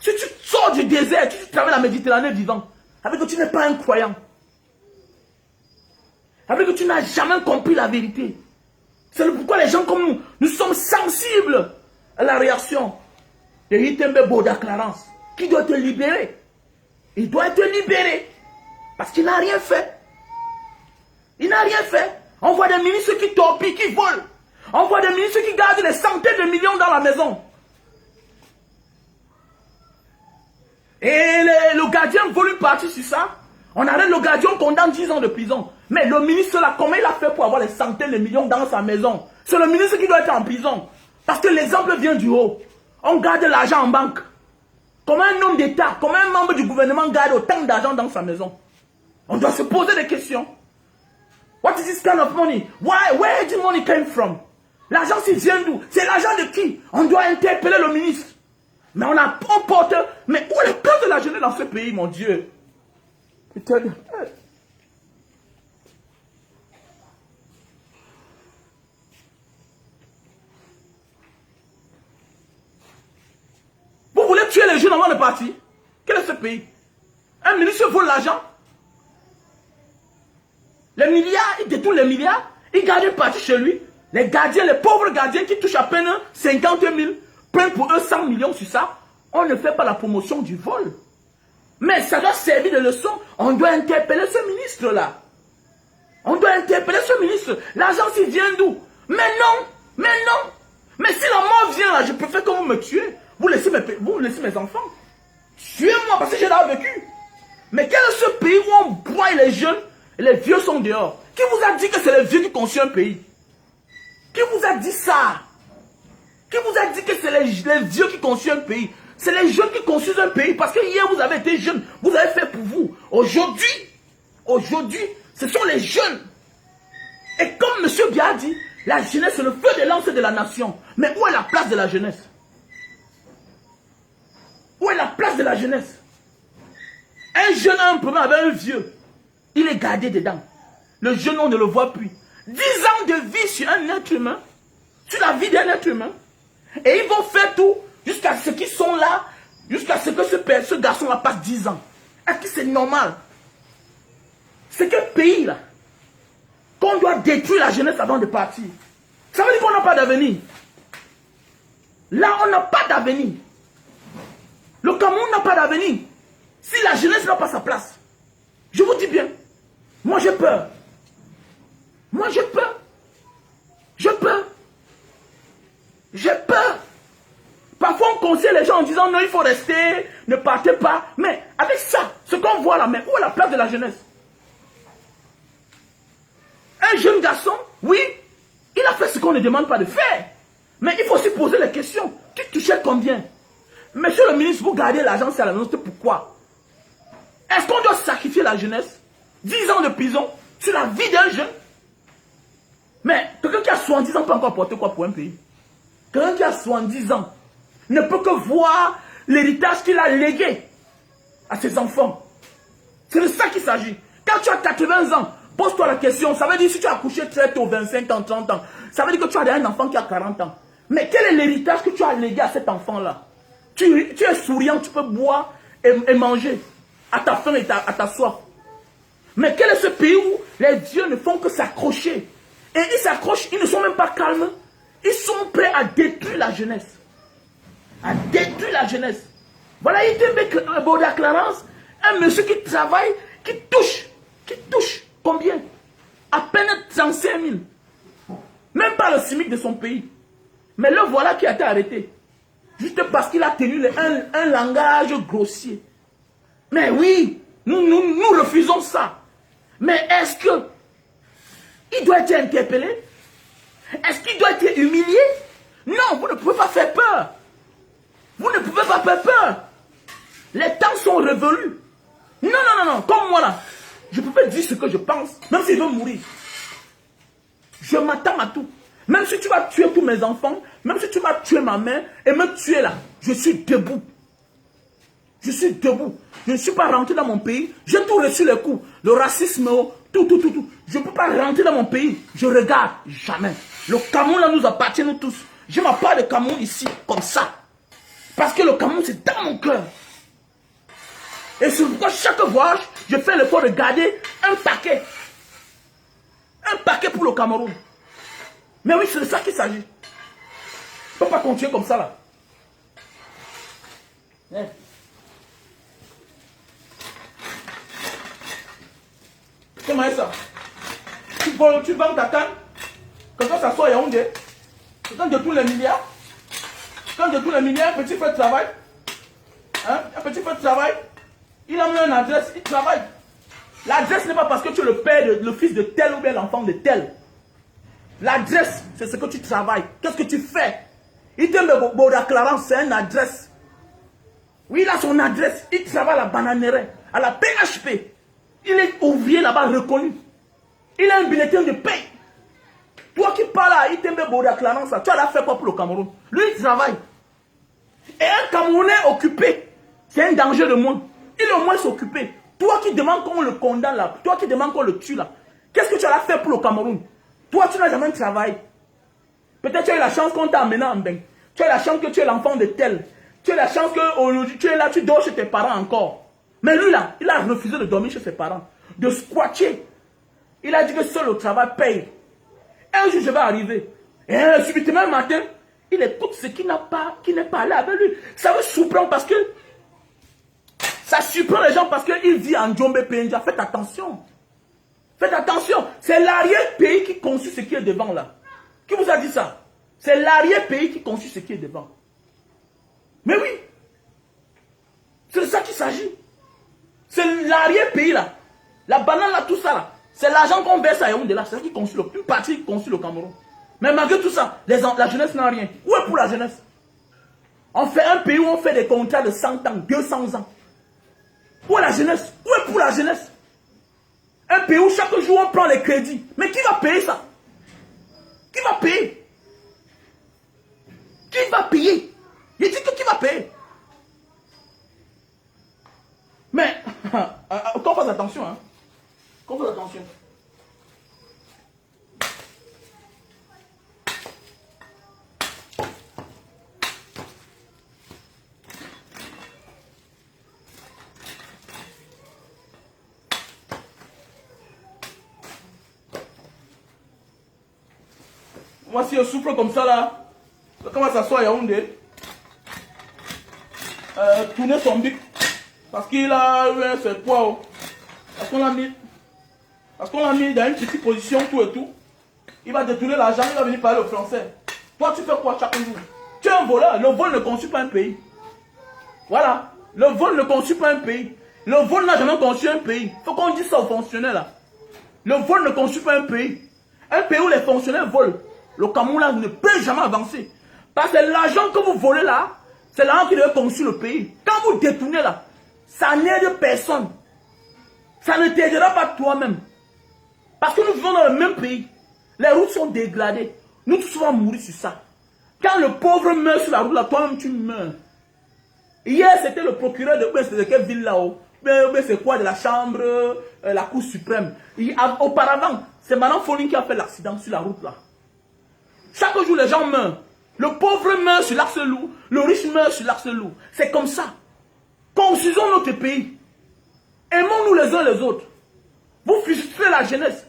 Si tu sors du désert, si tu traverses la Méditerranée vivant, avec que tu n'es pas un croyant. Avec que tu n'as jamais compris la vérité. C'est pourquoi les gens comme nous sommes sensibles à la réaction de Itembe Boda Clarence, qui doit te libérer. Il doit être libéré. Parce qu'il n'a rien fait. Il n'a rien fait. On voit des ministres qui torpillent, qui volent. On voit des ministres qui gardent des centaines de millions dans la maison. Et le gardien veut partir sur ça. On arrête le gardien, on condamne 10 ans de prison. Mais le ministre là, comment il a fait pour avoir les centaines de millions dans sa maison? C'est le ministre qui doit être en prison. Parce que l'exemple vient du haut. On garde l'argent en banque. Comment un homme d'État, comment un membre du gouvernement garde autant d'argent dans sa maison? On doit se poser des questions. What is this kind of money? Where did money came from? L'argent, s'il vient d'où? C'est l'argent de qui? On doit interpeller le ministre. Mais on porte... Mais où est la place de la jeunesse dans ce pays, mon Dieu? Putain. Vous voulez tuer les jeunes avant de partir? Quel est ce pays? Un ministre vole l'argent. Les milliards, il détourne les milliards. Il garde une partie chez lui. Les gardiens, les pauvres gardiens qui touchent à peine 50 000, prennent pour eux 100 millions sur ça. On ne fait pas la promotion du vol. Mais ça doit servir de leçon. On doit interpeller ce ministre-là. On doit interpeller ce ministre. L'argent, s'il vient d'où? Mais non, mais non. Mais si la mort vient là, je préfère que vous me tuez. Vous laissez mes enfants. Tuez-moi parce que j'ai là vécu. Mais quel est ce pays où on broie les jeunes et les vieux sont dehors? Qui vous a dit que c'est les vieux qui construisent un pays? Qui vous a dit ça? Qui vous a dit que c'est les vieux qui construisent un pays? C'est les jeunes qui construisent un pays. Parce que hier, vous avez été jeunes. Vous avez fait pour vous. Aujourd'hui, ce sont les jeunes. Et comme M. Biya a dit, la jeunesse, c'est le feu de lance de la nation. Mais où est la place de la jeunesse? Où est la place de la jeunesse? Un jeune a un problème avec un vieux. Il est gardé dedans. Le jeune, on ne le voit plus. 10 ans de vie sur un être humain. Sur la vie d'un être humain. Et ils vont faire tout jusqu'à ce qu'ils sont là. Jusqu'à ce que ce garçon-là passe 10 ans. Est-ce que c'est normal? C'est quel pays là qu'on doit détruire la jeunesse avant de partir? Ça veut dire qu'on n'a pas d'avenir. Là, on n'a pas d'avenir. Le Cameroun n'a pas d'avenir. Si la jeunesse n'a pas sa place. Je vous dis bien. Moi, j'ai peur. Moi, j'ai peur. J'ai peur. J'ai peur. Parfois, on conseille les gens en disant non, il faut rester, ne partez pas. Mais avec ça, ce qu'on voit là, mais où est la place de la jeunesse? Un jeune garçon, oui, il a fait ce qu'on ne demande pas de faire. Mais il faut aussi poser les questions. Tu touchais combien? Monsieur le ministre, vous gardez l'argent à la maison, c'est pourquoi? Est-ce qu'on doit sacrifier la jeunesse? 10 ans de prison sur la vie d'un jeune? Mais quelqu'un qui a 70 ans peut encore porter quoi pour un pays? Quelqu'un qui a 70 ans ne peut que voir l'héritage qu'il a légué à ses enfants. C'est de ça qu'il s'agit. Quand tu as 80 ans, pose-toi la question. Ça veut dire si tu as accouché très tôt, 25 ans, 30 ans, ça veut dire que tu as un enfant qui a 40 ans. Mais quel est l'héritage que tu as légué à cet enfant-là? Tu es souriant, tu peux boire et manger à ta faim et à ta soif. Mais quel est ce pays où les dieux ne font que s'accrocher? Et ils s'accrochent, ils ne sont même pas calmes. Ils sont prêts à détruire la jeunesse. À détruire la jeunesse. Voilà, il était Boda Clarence, un monsieur qui travaille, qui touche combien? À peine 35 000. Même pas le SMIC de son pays. Mais le voilà qui a été arrêté. Juste parce qu'il a tenu un langage grossier. Mais oui, nous refusons ça. Mais est-ce que il doit être interpellé? Est-ce qu'il doit être humilié? Non, vous ne pouvez pas faire peur. Vous ne pouvez pas faire peur. Les temps sont révolus. Non. Comme moi là, je peux dire ce que je pense, même s'il veut mourir. Je m'attends à tout. Même si tu vas tuer tous mes enfants, même si tu vas tuer ma mère et me tuer là, je suis debout. Je suis debout. Je ne suis pas rentré dans mon pays. J'ai tout reçu les coups. Le racisme, tout. Je ne peux pas rentrer dans mon pays. Je regarde. Jamais. Le Cameroun, là, nous appartient, nous tous. Je ne m'en pas de Cameroun ici, comme ça. Parce que le Cameroun, c'est dans mon cœur. Et c'est pourquoi chaque voyage, je fais l'effort de garder un paquet. Un paquet pour le Cameroun. Mais oui, c'est de ça qu'il s'agit. Je ne peux pas continuer comme ça, là. Comment est ça? Tu vends ta canne. Quand ça sort à Yaoundé. Quand de tous les milliards. Quand de tous les milliards, un petit fait de travail. Hein? Un petit fait de travail. Il a mis une adresse, il travaille. L'adresse n'est pas parce que tu es le père, le fils de tel ou bien l'enfant de tel. L'adresse, c'est ce que tu travailles. Qu'est-ce que tu fais? Il te met Boda Clarence, c'est une adresse. Oui, il a son adresse. Il travaille à la bananerie, à la PHP. Il est ouvrier là-bas reconnu. Il a un bulletin de paie. Toi qui parles là, il te met Boda Clarence, tu as fait quoi pour le Cameroun? Lui, il travaille. Et un Camerounais occupé, c'est un danger de moins. Il est au moins s'occuper. Toi qui demandes qu'on le condamne là, toi qui demandes qu'on le tue là, qu'est-ce que tu as fait pour le Cameroun? Toi, tu n'as jamais travaillé. Peut-être tu as eu la chance qu'on t'a amené en bain. Tu as eu la chance que tu es l'enfant de tel. Tu as la chance que tu es là, tu dors chez tes parents encore. Mais lui là, il a refusé de dormir chez ses parents, de squatter. Il a dit que seul le travail paye. Un jour, je vais arriver. Et subitement, un matin, il écoute ce qui n'est pas allé avec lui. Ça me surprend parce que ça surprend les gens parce qu'il vit en Djombe Penja. Faites attention. Faites attention. C'est l'arrière-pays qui conçut ce qui est devant là. Qui vous a dit ça? C'est l'arrière-pays qui conçut ce qui est devant. Mais oui. C'est de ça qu'il s'agit. C'est l'arrière-pays là. La banane là, tout ça là. C'est l'argent qu'on verse à Yaoundé là. C'est ça qui conçut une partie qui conçut le Cameroun. Mais malgré tout ça, la jeunesse n'a rien. Où est pour la jeunesse? On fait un pays où on fait des contrats de 100 ans, 200 ans. Où est la jeunesse? Où est pour la jeunesse? Un pays où chaque jour on prend les crédits. Mais qui va payer ça? Qui va payer? Qui va payer? Il dit que qui va payer? Mais, qu'on fasse attention, hein. Qu'on fasse attention. Moi, si je souffle comme ça, là, comment ça soit à Yaoundé, tourner son bic, parce qu'il a eu ses poids, parce qu'on l'a mis dans une petite position, tout et tout, il va détourner l'argent, il va venir parler au français. Toi, tu fais quoi chaque jour? Tu es un voleur, le vol ne conçut pas un pays. Voilà, le vol ne conçut pas un pays. Le vol n'a jamais conçu un pays. Il faut qu'on dise ça aux fonctionnaires, là. Le vol ne conçut pas un pays. Un pays où les fonctionnaires volent. Le Cameroun là ne peut jamais avancer. Parce que l'argent que vous volez là, c'est l'argent qui devait construire le pays. Quand vous détournez là, ça n'aide personne. Ça ne t'aidera pas toi-même. Parce que nous vivons dans le même pays. Les routes sont dégradées. Nous tous on va mourir sur ça. Quand le pauvre meurt sur la route là, toi-même tu meurs. Hier c'était le procureur de quelle ville là-haut? C'est quoi de la chambre, la cour suprême. Auparavant, c'est Madame Foline qui a fait l'accident sur la route là. Chaque jour, les gens meurent. Le pauvre meurt sur l'axe lourd. Le riche meurt sur l'axe lourd. C'est comme ça. Construisons notre pays. Aimons-nous les uns les autres. Vous frustrez la jeunesse.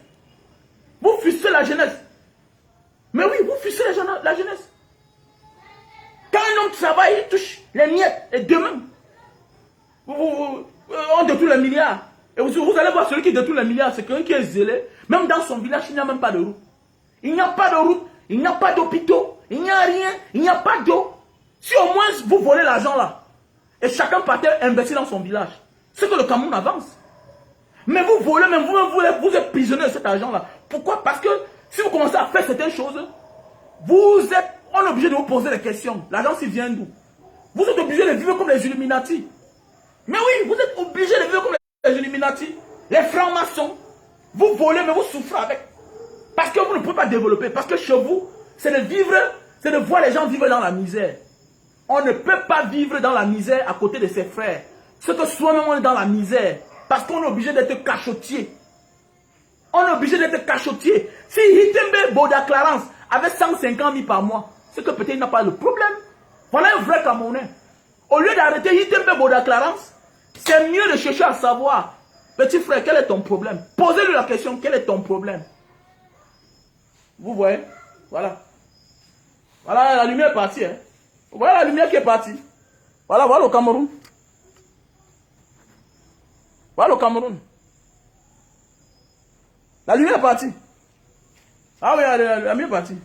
Vous frustrez la jeunesse. Mais oui, vous frustrez la jeunesse. Quand un homme travaille, il touche les miettes. Et demain, on détruit les milliards. Et vous allez voir celui qui détruit les milliards, c'est quelqu'un qui est zélé. Même dans son village, il n'y a même pas de route. Il n'y a pas de route. Il n'y a pas d'hôpitaux, il n'y a rien, il n'y a pas d'eau. Si au moins vous volez l'argent là, et chacun partait investir dans son village, c'est que le Cameroun avance. Mais vous volez, même vous êtes prisonnier de cet argent là. Pourquoi? Parce que si vous commencez à faire certaines choses, on est obligé de vous poser des questions. L'argent s'il vient d'où? Vous êtes obligé de vivre comme les Illuminati. Mais oui, vous êtes obligé de vivre comme les Illuminati. Les francs-maçons. Vous volez, mais vous souffrez avec. Parce que vous ne pouvez pas développer. Parce que chez vous, c'est de vivre, c'est de voir les gens vivre dans la misère. On ne peut pas vivre dans la misère à côté de ses frères. C'est que soi-même on est dans la misère. Parce qu'on est obligé d'être cachotier. On est obligé d'être cachotier. Si Hitembe Boda Clarence avait 150 000 par mois, c'est que peut-être il n'a pas le problème. Voilà un vrai Camerounais. Au lieu d'arrêter Hitembe Boda Clarence, c'est mieux de chercher à savoir, petit frère, quel est ton problème? Posez-lui la question, quel est ton problème? Vous voyez? Voilà. Voilà, la lumière est partie. Hein. Voilà la lumière qui est partie. Voilà, voilà le Cameroun. Voilà le Cameroun. La lumière est partie. Ah oui, la lumière est partie.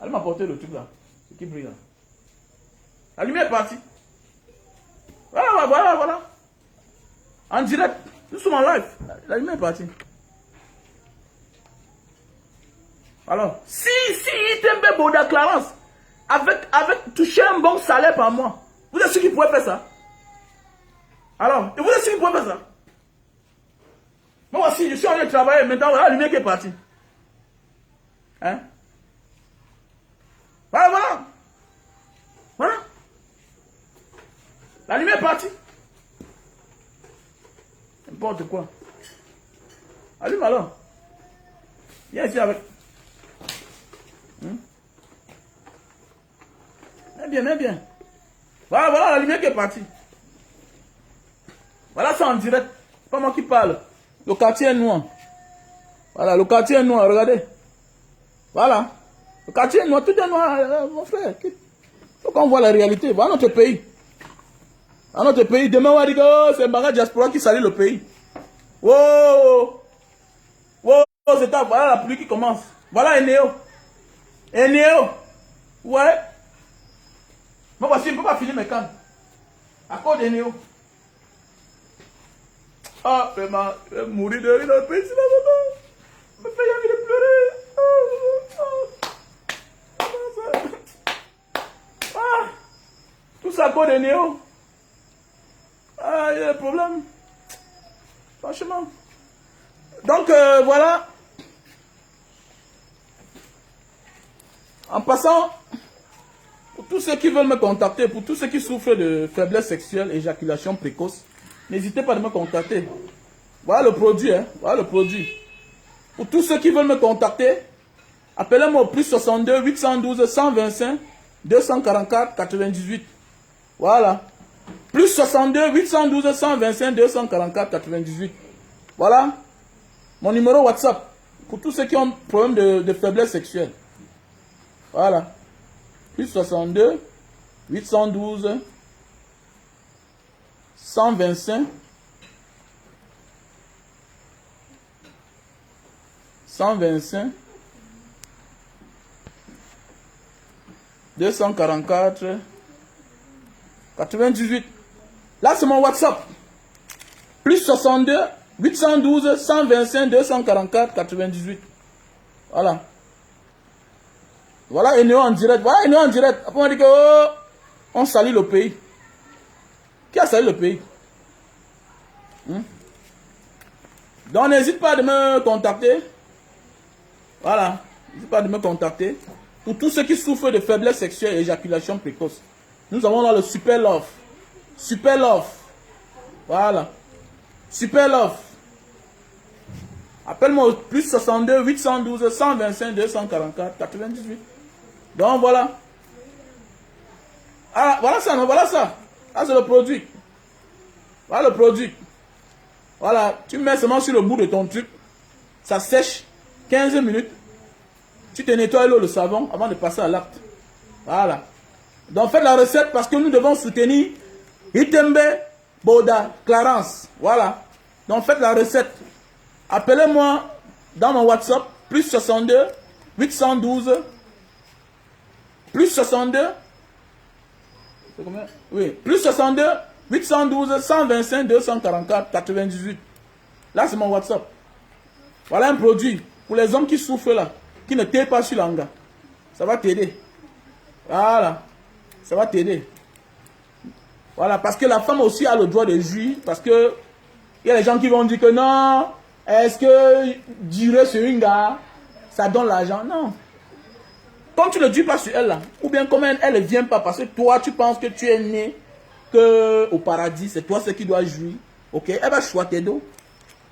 Elle m'a apporté le truc là. Ce qui brille là. La lumière est partie. Voilà, voilà, voilà. En direct. Nous sommes en live. La lumière est partie. Alors, si Hitembe Boda Clarence avec toucher un bon salaire par mois, vous êtes sûr qu'il pourrait faire ça? Alors, et vous êtes sûr qu'il pourrait faire ça? Moi aussi, je suis en train de travailler, maintenant, voilà la lumière qui est partie. Hein? Voilà, voilà. Voilà. La lumière est partie. N'importe quoi. Allume alors. Viens ici avec. Mais bien. Voilà, voilà la lumière qui est partie. Voilà, c'est en direct. C'est pas moi qui parle. Le quartier est noir. Voilà, le quartier est noir, regardez. Voilà. Le quartier est noir, tout est noir, mon frère. Il faut qu'on voit la réalité. Voilà notre pays. Dans notre pays, demain on va dire que c'est Mbanga Diaspora qui salit le pays. Wow! Wow! C'est ça, voilà la pluie qui commence. Voilà Eneo. Eneo. Ouais. Moi voici, je ne peux pas finir mes cannes. À cause d'Eneo. Ah, vraiment, je vais mourir de rire dans le pays, c'est là, me fait envie de pleurer. Ah, tout ça à cause d'Eneo. Ah, il y a des problèmes. Franchement. Donc, voilà. En passant, pour tous ceux qui veulent me contacter, pour tous ceux qui souffrent de faiblesse sexuelle, éjaculation précoce, n'hésitez pas à me contacter. Voilà le produit, hein. Voilà le produit. Pour tous ceux qui veulent me contacter, appelez-moi au plus 62 812 125 244 98. Voilà. Plus 62 812 125 244 98. Voilà. Mon numéro WhatsApp. Pour tous ceux qui ont problème de faiblesse sexuelle. Voilà. Plus 62 812 125 125 244 98. Là, c'est mon WhatsApp. Plus 62 812 125 244 98. Voilà. Voilà Eneo en direct. Voilà Eneo en direct. Après, on dit que oh, on salit le pays. Qui a sali le pays? Donc, n'hésite pas de me contacter. Voilà. N'hésite pas de me contacter. Pour tous ceux qui souffrent de faiblesse sexuelle et éjaculation précoce. Nous avons là le Super Love. Super Love. Voilà. Super Love. Appelle-moi au plus 62 812 125 244 98. Donc voilà. Ah, voilà ça, non, voilà ça. Là, c'est le produit. Voilà le produit. Voilà. Tu mets seulement sur le bout de ton truc. Ça sèche 15 minutes. Tu te nettoies l'eau, le savon avant de passer à l'acte. Voilà. Donc faites la recette parce que nous devons soutenir Hitembe Boda Clarence. Voilà. Donc faites la recette. Appelez-moi dans mon WhatsApp. Plus 62 812 plus 62. C'est combien? Oui. Plus 62 812 125 244 98. Là c'est mon WhatsApp. Voilà un produit pour les hommes qui souffrent là, qui ne taillent pas sur l'anga. Ça va t'aider. Voilà. Ça va t'aider. Voilà, parce que la femme aussi a le droit de jouir. Parce que il y a des gens qui vont dire que non, est-ce que durer sur une gars, ça donne l'argent? Non. Comme tu ne dis pas sur elle là, ou bien comme elle ne vient pas parce que toi tu penses que tu es né, qu'au paradis, c'est toi ce qui dois jouir. Ok? Elle va choisir tes dos.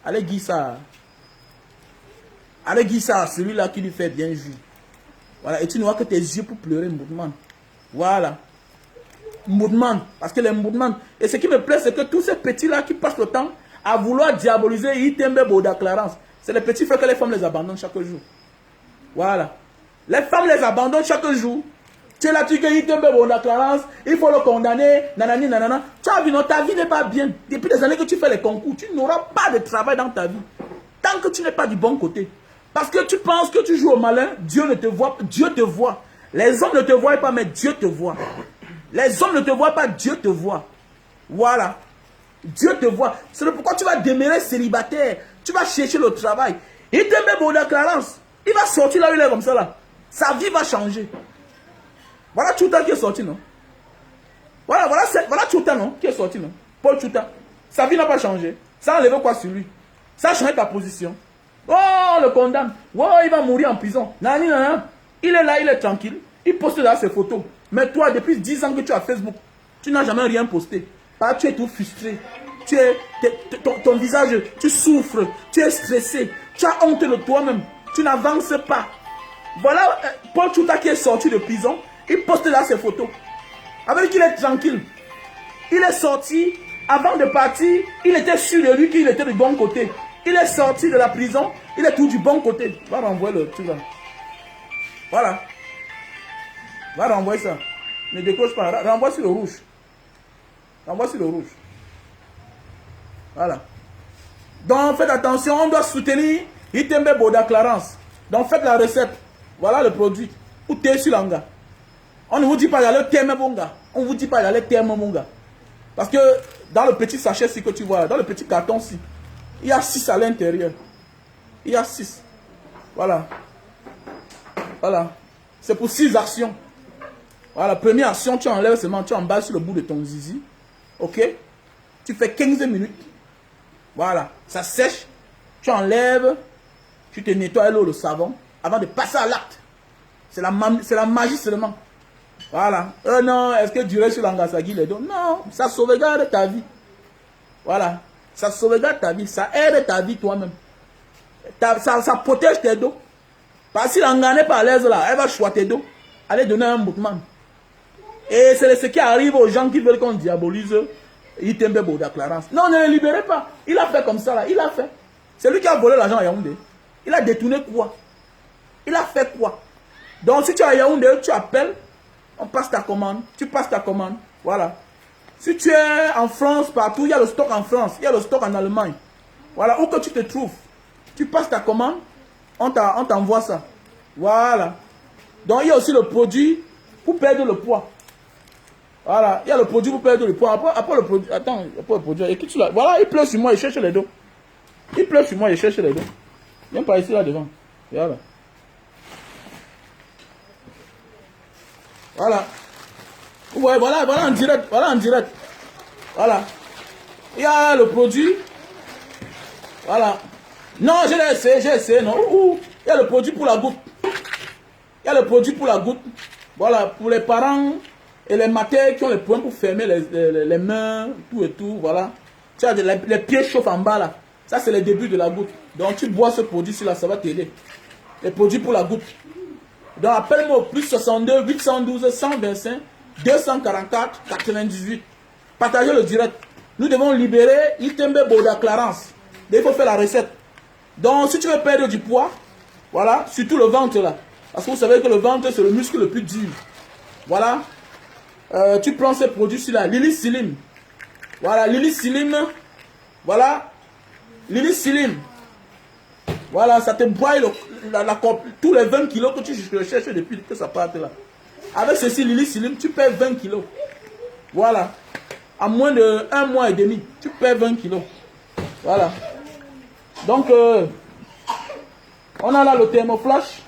Allez, dis ça. Allez, dis ça à celui-là qui lui fait bien jouir. Voilà. Et tu n'auras que tes yeux pour pleurer, Mboudman. Voilà. Mboudman. Parce que les Mboudman. Et ce qui me plaît, c'est que tous ces petits-là qui passent le temps à vouloir diaboliser Itembe Boda Clarence, c'est les petits frères que les femmes les abandonnent chaque jour. Voilà. Les femmes les abandonnent chaque jour. Tu es là, tu dis Itembe Boda Clarence, il faut le condamner, nanani, nanana. Tu as vu, non, ta vie n'est pas bien. Depuis des années que tu fais les concours, tu n'auras pas de travail dans ta vie. Tant que tu n'es pas du bon côté. Parce que tu penses que tu joues au malin, Dieu ne te voit pas. Dieu te voit. Les hommes ne te voient pas, mais Dieu te voit. Les hommes ne te voient pas, Dieu te voit. Voilà. Dieu te voit. C'est pourquoi tu vas demeurer célibataire. Tu vas chercher le travail. Il te met Boda Clarence. Il va sortir là où il est comme ça là. Sa vie va changer. Voilà Tchouta qui est sorti, non? Voilà Tchouta, non? Qui est sorti, non? Paul Tchouta. Sa vie n'a pas changé. Ça enlève quoi sur lui? Ça a changé ta position. Oh, on le condamne. Oh, il va mourir en prison. Nani, nani. Il est là, il est tranquille. Il poste là ses photos. Mais toi, depuis 10 ans que tu as Facebook, tu n'as jamais rien posté. Ah, tu es tout frustré. Ton visage, tu souffres. Tu es stressé. Tu as honte de toi-même. Tu n'avances pas. Voilà Paul Tchouta qui est sorti de prison. Il poste là ses photos. Avec qu'il est tranquille. Il est sorti. Avant de partir, il était sûr de lui qu'il était du bon côté. Il est sorti de la prison. Il est tout du bon côté. Va renvoyer le truc là. Voilà. Va renvoyer ça. Ne décroche pas. Renvoie sur le rouge. Renvoie sur le rouge. Voilà. Donc faites attention. On doit soutenir Itembe Boda Clarence. Donc faites la recette. Voilà le produit. Ou thé sur l'anga. On ne vous dit pas d'aller thème mon gars. On ne vous dit pas d'aller thème mon gars. Parce que dans le petit sachet ci que tu vois, dans le petit carton ci, il y a 6 à l'intérieur. Il y a 6. Voilà. Voilà. C'est pour 6 actions. Voilà. Première action, tu enlèves seulement, tu emballes sur le bout de ton zizi. Ok? Tu fais 15 minutes. Voilà. Ça sèche. Tu enlèves. Tu te nettoies l'eau, le savon. Avant de passer à l'acte. C'est la magie seulement. Voilà. Non, est-ce que durer sur l'angasagi les dos? Non, ça sauvegarde ta vie. Voilà. Ça sauvegarde ta vie. Ça aide ta vie toi-même. Ça protège tes dos. Parce que si l'anga n'est pas à l'aise là, elle va choisir tes dos. Allez donner un mouvement. Et c'est ce qui arrive aux gens qui veulent qu'on diabolise Itembe Boda Clarence. Non, ne le libérez pas. Il a fait comme ça là. Il a fait. C'est lui qui a volé l'argent à Yaoundé. Il a détourné quoi? Il a fait quoi? Donc si tu es à Yaoundé, tu appelles. On passe ta commande, tu passes ta commande, voilà. Si tu es en France, partout, il y a le stock en France, il y a le stock en Allemagne. Voilà, où que tu te trouves, tu passes ta commande, on t'envoie ça. Voilà. Donc il y a aussi le produit pour perdre le poids. Voilà, il y a le produit pour perdre le poids. Après le produit, attends, après le produit, et qui tu l'as? Voilà, il pleut sur moi, il cherche les dos. Il pleut sur moi, il cherche les dos. Viens par ici là devant. Voilà. Voilà. Ouais, voilà en direct. Voilà en direct. Voilà. Il y a le produit. Voilà. Non, j'ai essayé, non. Il y a le produit pour la goutte. Il y a le produit pour la goutte. Voilà, pour les parents et les matères qui ont les points pour fermer les mains, tout et tout, voilà. Tu as les pieds chauffent en bas là. Ça, c'est le début de la goutte. Donc, tu bois ce produit-ci là, ça va t'aider. Les produits pour la goutte. Donc appelle-moi au plus 62 812 125 244 98. Partagez le direct. Nous devons libérer Itembe Boda Clarence. Il faut faire la recette. Donc si tu veux perdre du poids, voilà, surtout le ventre là. Parce que vous savez que le ventre c'est le muscle le plus dur. Voilà. Tu prends ces produits-ci là. Lily Slim. Voilà, Lily Slim. Voilà. Lily Slim. Voilà, ça te broie tous les 20 kilos que tu cherches depuis que ça parte là. Avec ceci, Lily Slim, tu perds 20 kilos. Voilà. En moins de 1 mois et demi, tu perds 20 kilos. Voilà. Donc, on a là le thermoflash.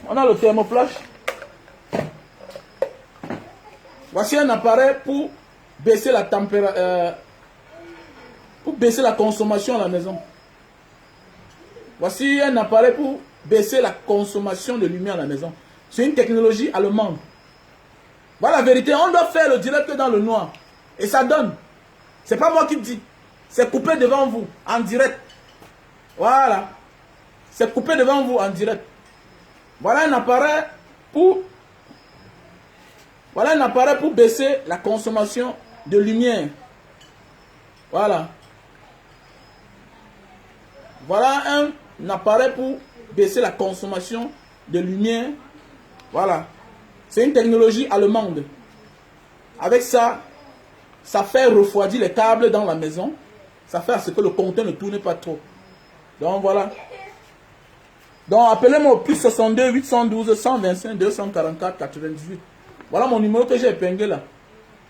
On a le thermoflash. Voici un appareil pour baisser la température, pour baisser la consommation à la maison. Voici un appareil pour baisser la consommation de lumière à la maison. C'est une technologie allemande. Voilà la vérité. On doit faire le direct dans le noir. Et ça donne. C'est pas moi qui le dis. C'est coupé devant vous, en direct. Voilà. C'est coupé devant vous, en direct. Voilà un appareil pour... Voilà un appareil pour baisser la consommation de lumière. Voilà. Voilà un appareil pour baisser la consommation de lumière. Voilà. C'est une technologie allemande. Avec ça, ça fait refroidir les câbles dans la maison. Ça fait à ce que le compteur ne tourne pas trop. Donc voilà. Donc appelez-moi au plus 62 812 125 244 98. Voilà mon numéro que j'ai épinglé là.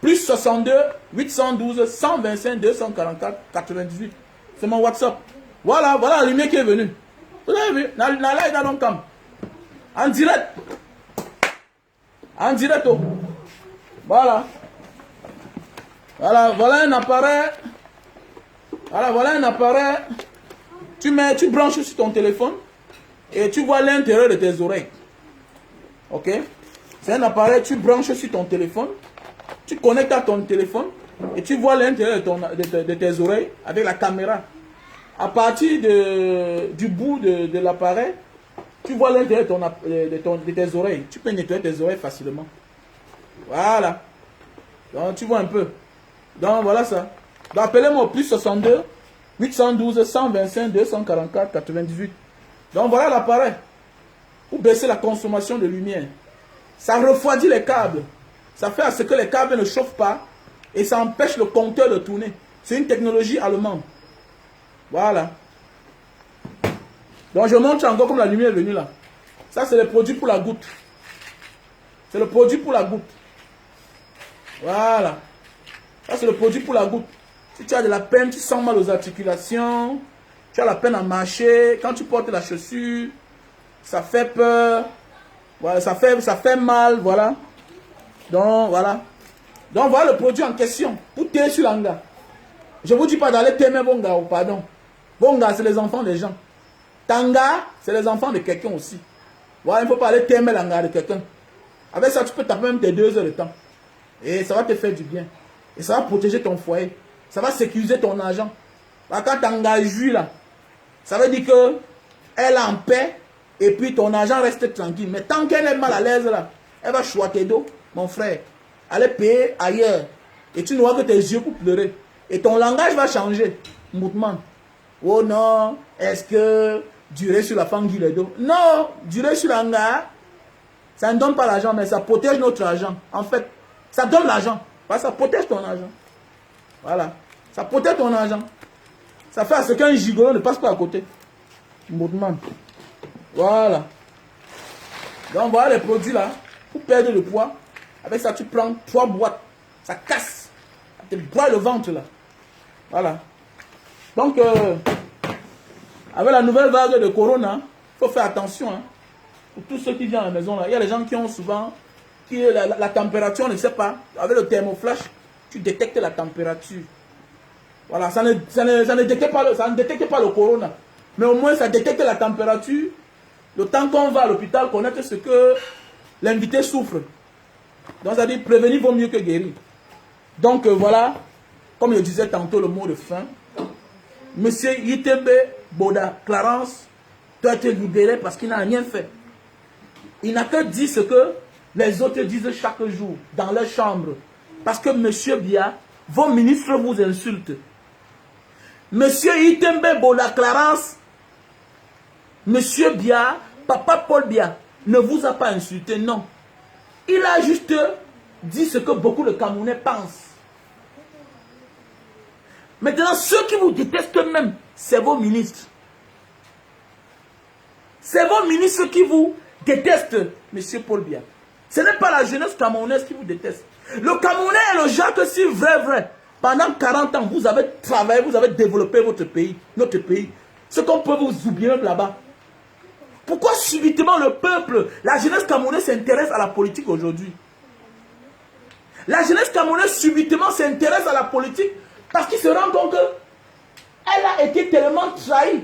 Plus 62 812 125 244 98. C'est mon WhatsApp. Voilà, voilà la lumière qui est venue. Vous avez vu? En direct. En direct. Oh. Voilà. Voilà un appareil. Voilà un appareil. Tu branches sur ton téléphone et tu vois l'intérieur de tes oreilles. Ok? C'est un appareil, tu branches sur ton téléphone, tu connectes à ton téléphone et tu vois l'intérieur de tes oreilles avec la caméra. À partir du bout de l'appareil, tu vois l'intérieur de tes oreilles. Tu peux nettoyer tes oreilles facilement. Voilà. Donc tu vois un peu. Donc voilà ça. Donc appelez-moi au plus 62 812 125 244 98. Donc voilà l'appareil. Pour baisser la consommation de lumière. Ça refroidit les câbles. Ça fait à ce que les câbles ne chauffent pas. Et ça empêche le compteur de tourner. C'est une technologie allemande. Voilà. Donc je montre encore comme la lumière est venue là. Ça c'est le produit pour la goutte. C'est le produit pour la goutte. Voilà. Ça c'est le produit pour la goutte. Si tu as de la peine, tu sens mal aux articulations, tu as la peine à marcher, quand tu portes la chaussure, ça fait peur. Voilà, ça fait mal, voilà. Donc voilà. Donc voilà le produit en question. Pour t'aider sur l'anga. Je ne vous dis pas d'aller t'aimer Bonga, ou pardon. Bonga, c'est les enfants des gens. Tanga, c'est les enfants de quelqu'un aussi. Voilà, il ne faut pas aller t'aimer l'anga de quelqu'un. Avec ça, tu peux taper même tes 2 heures de temps. Et ça va te faire du bien. Et ça va protéger ton foyer. Ça va sécuriser ton argent. Quand Tanga jouit là, ça veut dire que elle est en paix. Et puis ton argent reste tranquille. Mais tant qu'elle est mal à l'aise là, elle va choiter d'eau, mon frère. Aller payer ailleurs. Et tu n'auras que tes yeux pour pleurer. Et ton langage va changer. Mouvement. Oh non, est-ce que durer sur la fangue les dos? Non, durer sur l'anga, ça ne donne pas l'argent, mais ça protège notre argent. En fait, ça donne l'argent. Ça protège ton argent. Voilà. Ça protège ton argent. Ça fait à ce qu'un gigolo ne passe pas à côté. Mouvement. Voilà. Donc voilà les produits là. Pour perdre le poids. Avec ça, tu prends 3 boîtes. Ça casse. Ça te broie le ventre là. Voilà. Donc, avec la nouvelle vague de Corona, il faut faire attention. Hein, pour tous ceux qui viennent à la maison là. Il y a des gens qui ont souvent la température, on ne sait pas. Avec le thermoflash, tu détectes la température. Voilà. Ça ne détecte pas le Corona. Mais au moins, ça détecte la température. Le temps qu'on va à l'hôpital, connaître ce que l'invité souffre. Donc, ça dit prévenir vaut mieux que guérir. Donc, voilà, comme je disais tantôt le mot de fin, Monsieur Yitembe Boda Clarence doit être libéré parce qu'il n'a rien fait. Il n'a que dit ce que les autres disent chaque jour dans leur chambre. Parce que Monsieur Bia, vos ministres vous insultent. Monsieur Yitembe Boda Clarence, Monsieur Bia, Papa Paul Bia, ne vous a pas insulté, non. Il a juste dit ce que beaucoup de Camerounais pensent. Maintenant, ceux qui vous détestent même, c'est vos ministres. C'est vos ministres qui vous détestent, Monsieur Paul Bia. Ce n'est pas la jeunesse camerounaise qui vous déteste. Le Camerounais est le genre que si vrai, pendant 40 ans, vous avez travaillé, vous avez développé votre pays, notre pays. Ce qu'on peut vous oublier même là-bas. Pourquoi subitement le peuple, la jeunesse camerounaise s'intéresse à la politique aujourd'hui? La jeunesse camerounaise subitement s'intéresse à la politique parce qu'il se rend compte qu'elle a été tellement trahie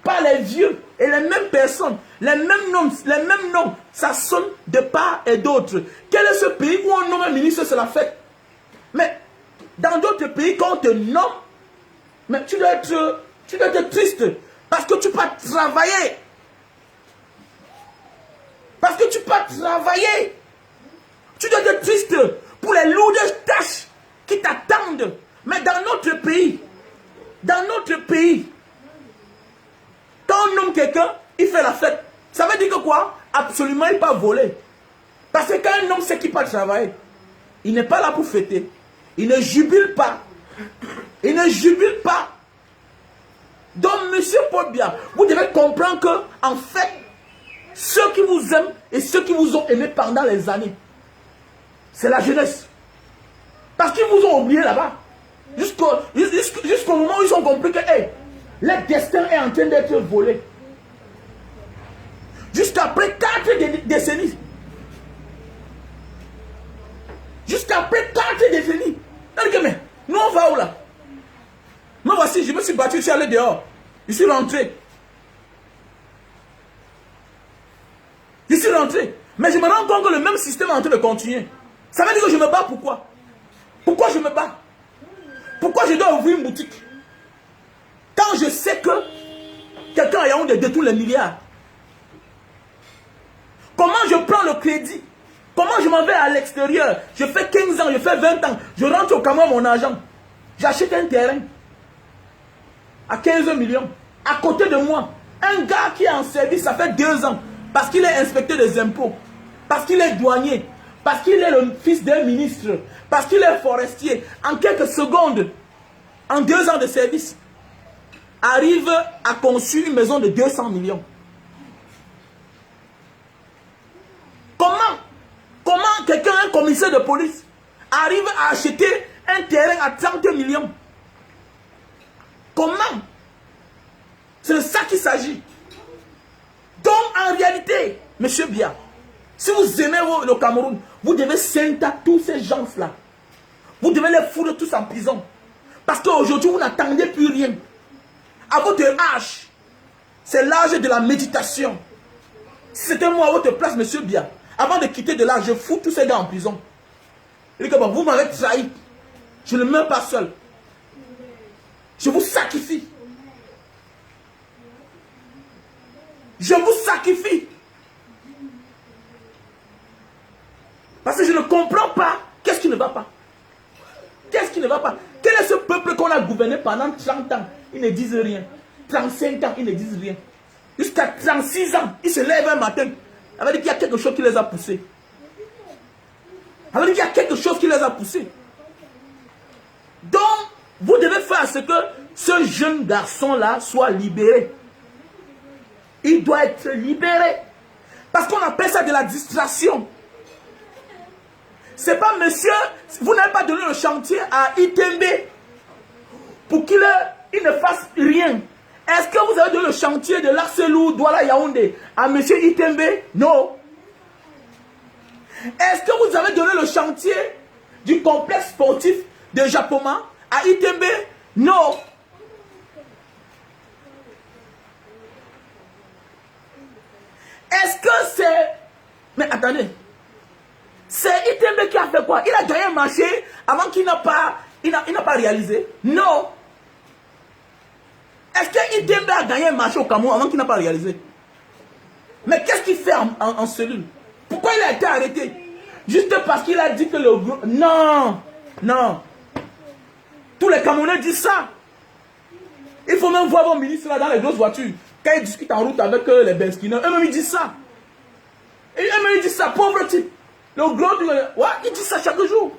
par les vieux et les mêmes personnes, les mêmes noms, ça sonne de part et d'autre. Quel est ce pays où on nomme un ministre, c'est la fête? Mais dans d'autres pays, quand on te nomme, mais tu dois être triste parce que tu peux travailler. Parce que tu peux travailler. Tu dois être triste pour les lourdes tâches qui t'attendent. Mais dans notre pays, quand on nomme quelqu'un, il fait la fête. Ça veut dire que quoi? Absolument, il ne peut pas voler. Parce que quand un homme sait qu'il peut travailler, il n'est pas là pour fêter. Il ne jubile pas. Il ne jubile pas. Donc, monsieur Paul Biya, vous devez comprendre que, en fait, ceux qui vous aiment et ceux qui vous ont aimé pendant les années, c'est la jeunesse. Parce qu'ils vous ont oublié là-bas. Jusqu'au moment où ils ont compris que hey, le destin est en train d'être volé. Jusqu'après 4 décennies. Jusqu'après 4 décennies. Mais nous on va où là? Moi voici, je me suis battu, je suis allé dehors. Je suis rentré. Je suis rentré. Mais je me rends compte que le même système est en train de continuer. Ça veut dire que je me bats pourquoi? Pourquoi je me bats? Pourquoi je dois ouvrir une boutique? Quand je sais que quelqu'un a Yaoundé détourne les milliards. Comment je prends le crédit? Comment je m'en vais à l'extérieur? Je fais 15 ans, je fais 20 ans. Je rentre au Cameroun mon argent. J'achète un terrain à 15 millions. À côté de moi, un gars qui est en service, ça fait 2 ans. Parce qu'il est inspecteur des impôts. Parce qu'il est douanier. Parce qu'il est le fils d'un ministre. Parce qu'il est forestier. En quelques secondes, en 2 ans de service, arrive à construire une maison de 200 millions. Comment quelqu'un, un commissaire de police, arrive à acheter un terrain à 30 millions? Comment? C'est de ça qu'il s'agit. Donc, en réalité, monsieur Biya, si vous aimez le Cameroun, vous devez ceinter tous ces gens-là. Vous devez les foutre tous en prison. Parce qu'aujourd'hui, vous n'attendez plus rien. À votre âge, c'est l'âge de la méditation. Si c'était moi à votre place, monsieur Biya, avant de quitter de là, je fous tous ces gars en prison. Il dit que bon, vous m'avez trahi. Je ne meurs pas seul. Je vous sacrifie. Je vous sacrifie. Parce que je ne comprends pas. Qu'est-ce qui ne va pas? Qu'est-ce qui ne va pas? Quel est ce peuple qu'on a gouverné pendant 30 ans? Ils ne disent rien. 35 ans, ils ne disent rien. Jusqu'à 36 ans, ils se lèvent un matin. Ça veut dire qu'il y a quelque chose qui les a poussés. Ça veut dire qu'il y a quelque chose qui les a poussés. Donc, vous devez faire ce que ce jeune garçon-là soit libéré. Il doit être libéré. Parce qu'on appelle ça de la distraction. C'est pas monsieur, vous n'avez pas donné le chantier à Itembe pour qu'il ne fasse rien. Est-ce que vous avez donné le chantier de l'Arcelou, Douala Yaoundé à monsieur Itembe? Non. Est-ce que vous avez donné le chantier du complexe sportif de Japoma à Itembe? Non. Est-ce que c'est... Mais attendez. C'est Itembe qui a fait quoi? Il a gagné un marché avant qu'il n'a pas, il n'a pas réalisé? Non. Est-ce que Itembe a gagné un marché au Cameroun avant qu'il n'a pas réalisé? Mais qu'est-ce qu'il fait en cellule? Pourquoi il a été arrêté? Juste parce qu'il a dit que le... Non. Non. Tous les Camerounais disent ça. Il faut même voir vos ministres là dans les grosses voitures. Quand ils discutent en route avec les Benskina, eux-mêmes ils disent ça. Et eux-mêmes ils disent ça, pauvre type. Le gros, ouais, ils disent ça chaque jour.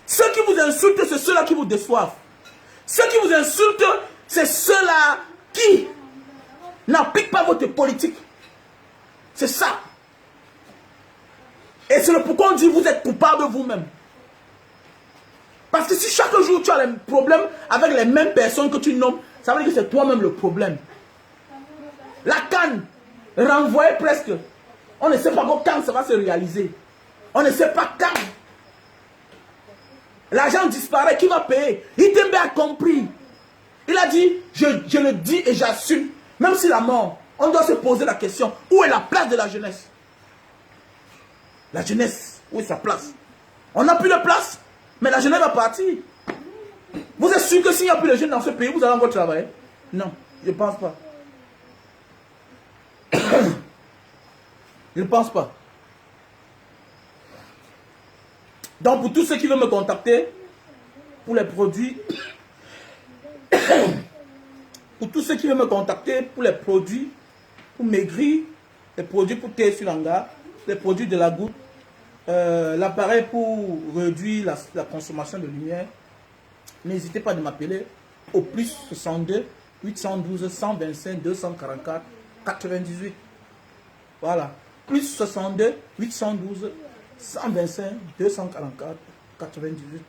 Ceux qui vous insultent, c'est ceux-là qui vous déçoivent. Ceux qui vous insultent, c'est ceux-là qui n'appliquent pas votre politique. C'est ça. Et c'est le pourquoi on dit vous êtes coupable vous-même. Parce que si chaque jour tu as des problèmes avec les mêmes personnes que tu nommes, ça veut dire que c'est toi-même le problème. La canne, renvoyée presque. On ne sait pas quand ça va se réaliser. On ne sait pas quand. L'argent disparaît, qui va payer? Itembe a compris. Il a dit, je le dis et j'assume, même si la mort, on doit se poser la question, où est la place de la jeunesse? La jeunesse, où est sa place? On n'a plus de place, mais la jeunesse va partir. Vous êtes sûr que s'il n'y a plus de jeunes dans ce pays, vous allez encore travailler? Non, je ne pense pas. Je ne pense pas. Donc pour tous ceux qui veulent me contacter, pour les produits, pour tous ceux qui veulent me contacter pour les produits, pour maigrir, les produits pour thé sur l'hangar, les produits de la goutte, l'appareil pour réduire la consommation de lumière, n'hésitez pas de m'appeler au plus 62 812 125 244 98. Voilà. Plus 62 812 125 244 98.